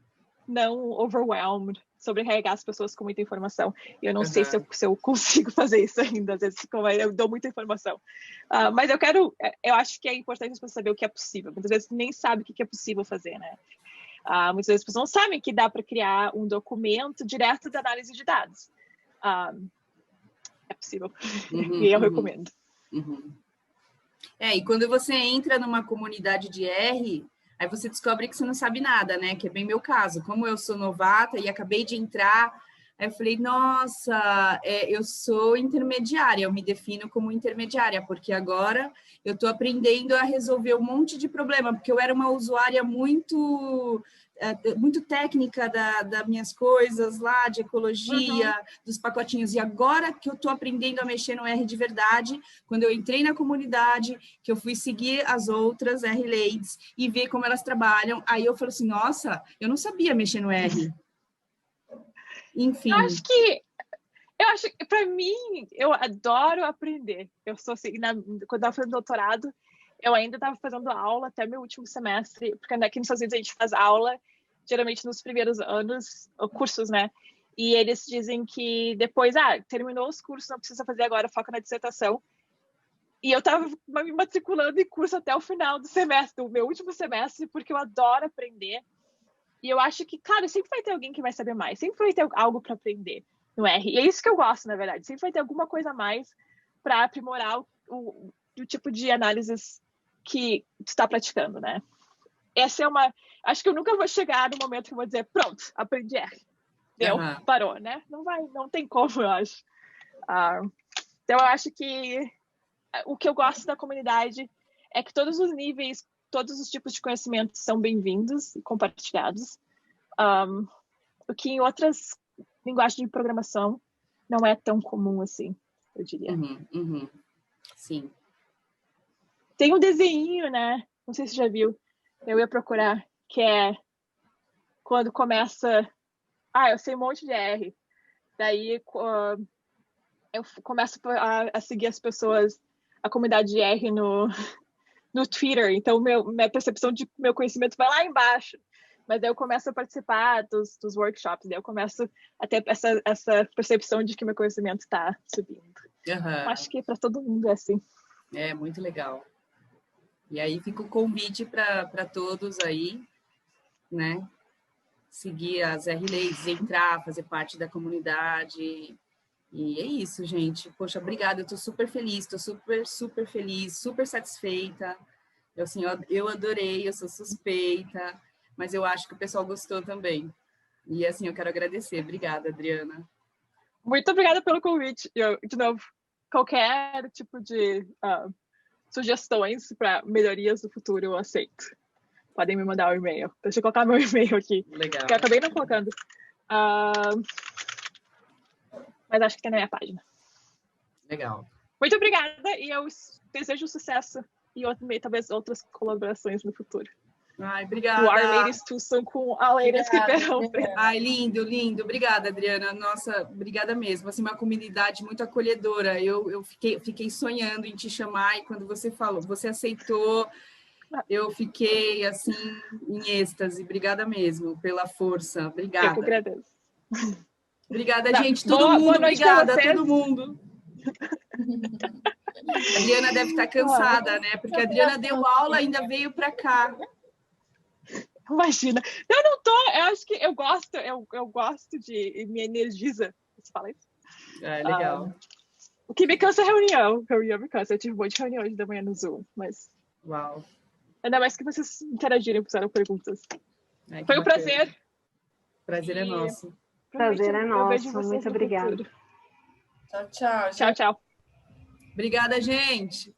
overwhelmed, sobrecarregar as pessoas com muita informação. E eu não sei se eu consigo fazer isso ainda, às vezes eu dou muita informação. Mas eu acho que é importante as pessoas saber o que é possível. Muitas vezes nem sabe o que é possível fazer, né? Muitas vezes as pessoas não sabem que dá para criar um documento direto da análise de dados. É possível. E eu recomendo. E quando você entra numa comunidade de R, aí você descobre que você não sabe nada, né? Que é bem meu caso. Como eu sou novata e acabei de entrar, aí eu falei, nossa, eu sou intermediária, eu me defino como intermediária, porque agora eu estou aprendendo a resolver um monte de problema, porque eu era uma usuária muito técnica das minhas coisas lá, de ecologia, dos pacotinhos. E agora que eu estou aprendendo a mexer no R de verdade, quando eu entrei na comunidade, que eu fui seguir as outras R-Lades e ver como elas trabalham, aí eu falo assim, nossa, eu não sabia mexer no R. Enfim. Eu acho que, para mim, eu adoro aprender. Eu sou assim, quando eu estava fazendo doutorado, eu ainda estava fazendo aula até meu último semestre, porque aqui nos Estados Unidos a gente faz aula, geralmente nos primeiros anos, cursos, né? E eles dizem que depois, terminou os cursos, não precisa fazer agora, foca na dissertação. E eu estava me matriculando em curso até o final do semestre, do meu último semestre, porque eu adoro aprender. E eu acho que, claro, sempre vai ter alguém que vai saber mais, sempre vai ter algo para aprender no R. E é isso que eu gosto, na verdade. Sempre vai ter alguma coisa a mais para aprimorar do tipo de análises que tu está praticando, né? Essa é acho que eu nunca vou chegar no momento que eu vou dizer, pronto, aprendi R. Deu, parou, né? Não tem como, eu acho. Então, eu acho que o que eu gosto da comunidade é que todos os níveis, todos os tipos de conhecimento são bem-vindos e compartilhados. O que em outras linguagens de programação não é tão comum assim, eu diria. Sim. Tem um desenho, né? Não sei se você já viu. Eu ia procurar, que é quando começa... eu sei um monte de R. Daí eu começo a seguir as pessoas, a comunidade de R no Twitter. Então, minha percepção de meu conhecimento vai lá embaixo. Mas daí eu começo a participar dos workshops. Daí eu começo a ter essa percepção de que meu conhecimento está subindo. Acho que para todo mundo é assim. É, muito legal. E aí fica o convite para todos aí, né? Seguir as R-Leis, entrar, fazer parte da comunidade. E é isso, gente. Poxa, obrigada. Eu estou super feliz, estou super, super feliz, super satisfeita. Eu adorei, eu sou suspeita, mas eu acho que o pessoal gostou também. E assim, eu quero agradecer. Obrigada, Adriana. Muito obrigada pelo convite. De novo, qualquer tipo de sugestões para melhorias no futuro eu aceito. Podem me mandar um e-mail. Deixa eu colocar meu e-mail aqui. Legal. Que eu acabei não colocando. Mas acho que tem na minha página. Legal. Muito obrigada e eu desejo sucesso e talvez outras colaborações no futuro. Ai, obrigada. O Our Ladies Tucson com a Ladies Ribeirão. Ai, lindo, lindo. Obrigada, Adriana. Nossa, obrigada mesmo. Assim, uma comunidade muito acolhedora. Eu fiquei sonhando em te chamar e quando você falou, você aceitou, eu fiquei, assim, em êxtase. Obrigada mesmo pela força. Obrigada. Eu que agradeço. Obrigada, gente. Todo mundo, obrigada a todo mundo. A Adriana deve estar cansada, né? Porque a Adriana deu aula e ainda veio para cá. Imagina. Eu não tô, eu acho que eu gosto de, me energiza. Você fala isso? É, legal. O que me cansa é reunião. Reunião me cansa. Eu tive um monte de reunião hoje da manhã no Zoom, mas... Uau. Ainda mais que vocês interagiram, fizeram perguntas. Foi um prazer. Prazer é nosso. Prazer é nosso. Muito obrigada. Tchau, tchau. Tchau, tchau. Obrigada, gente.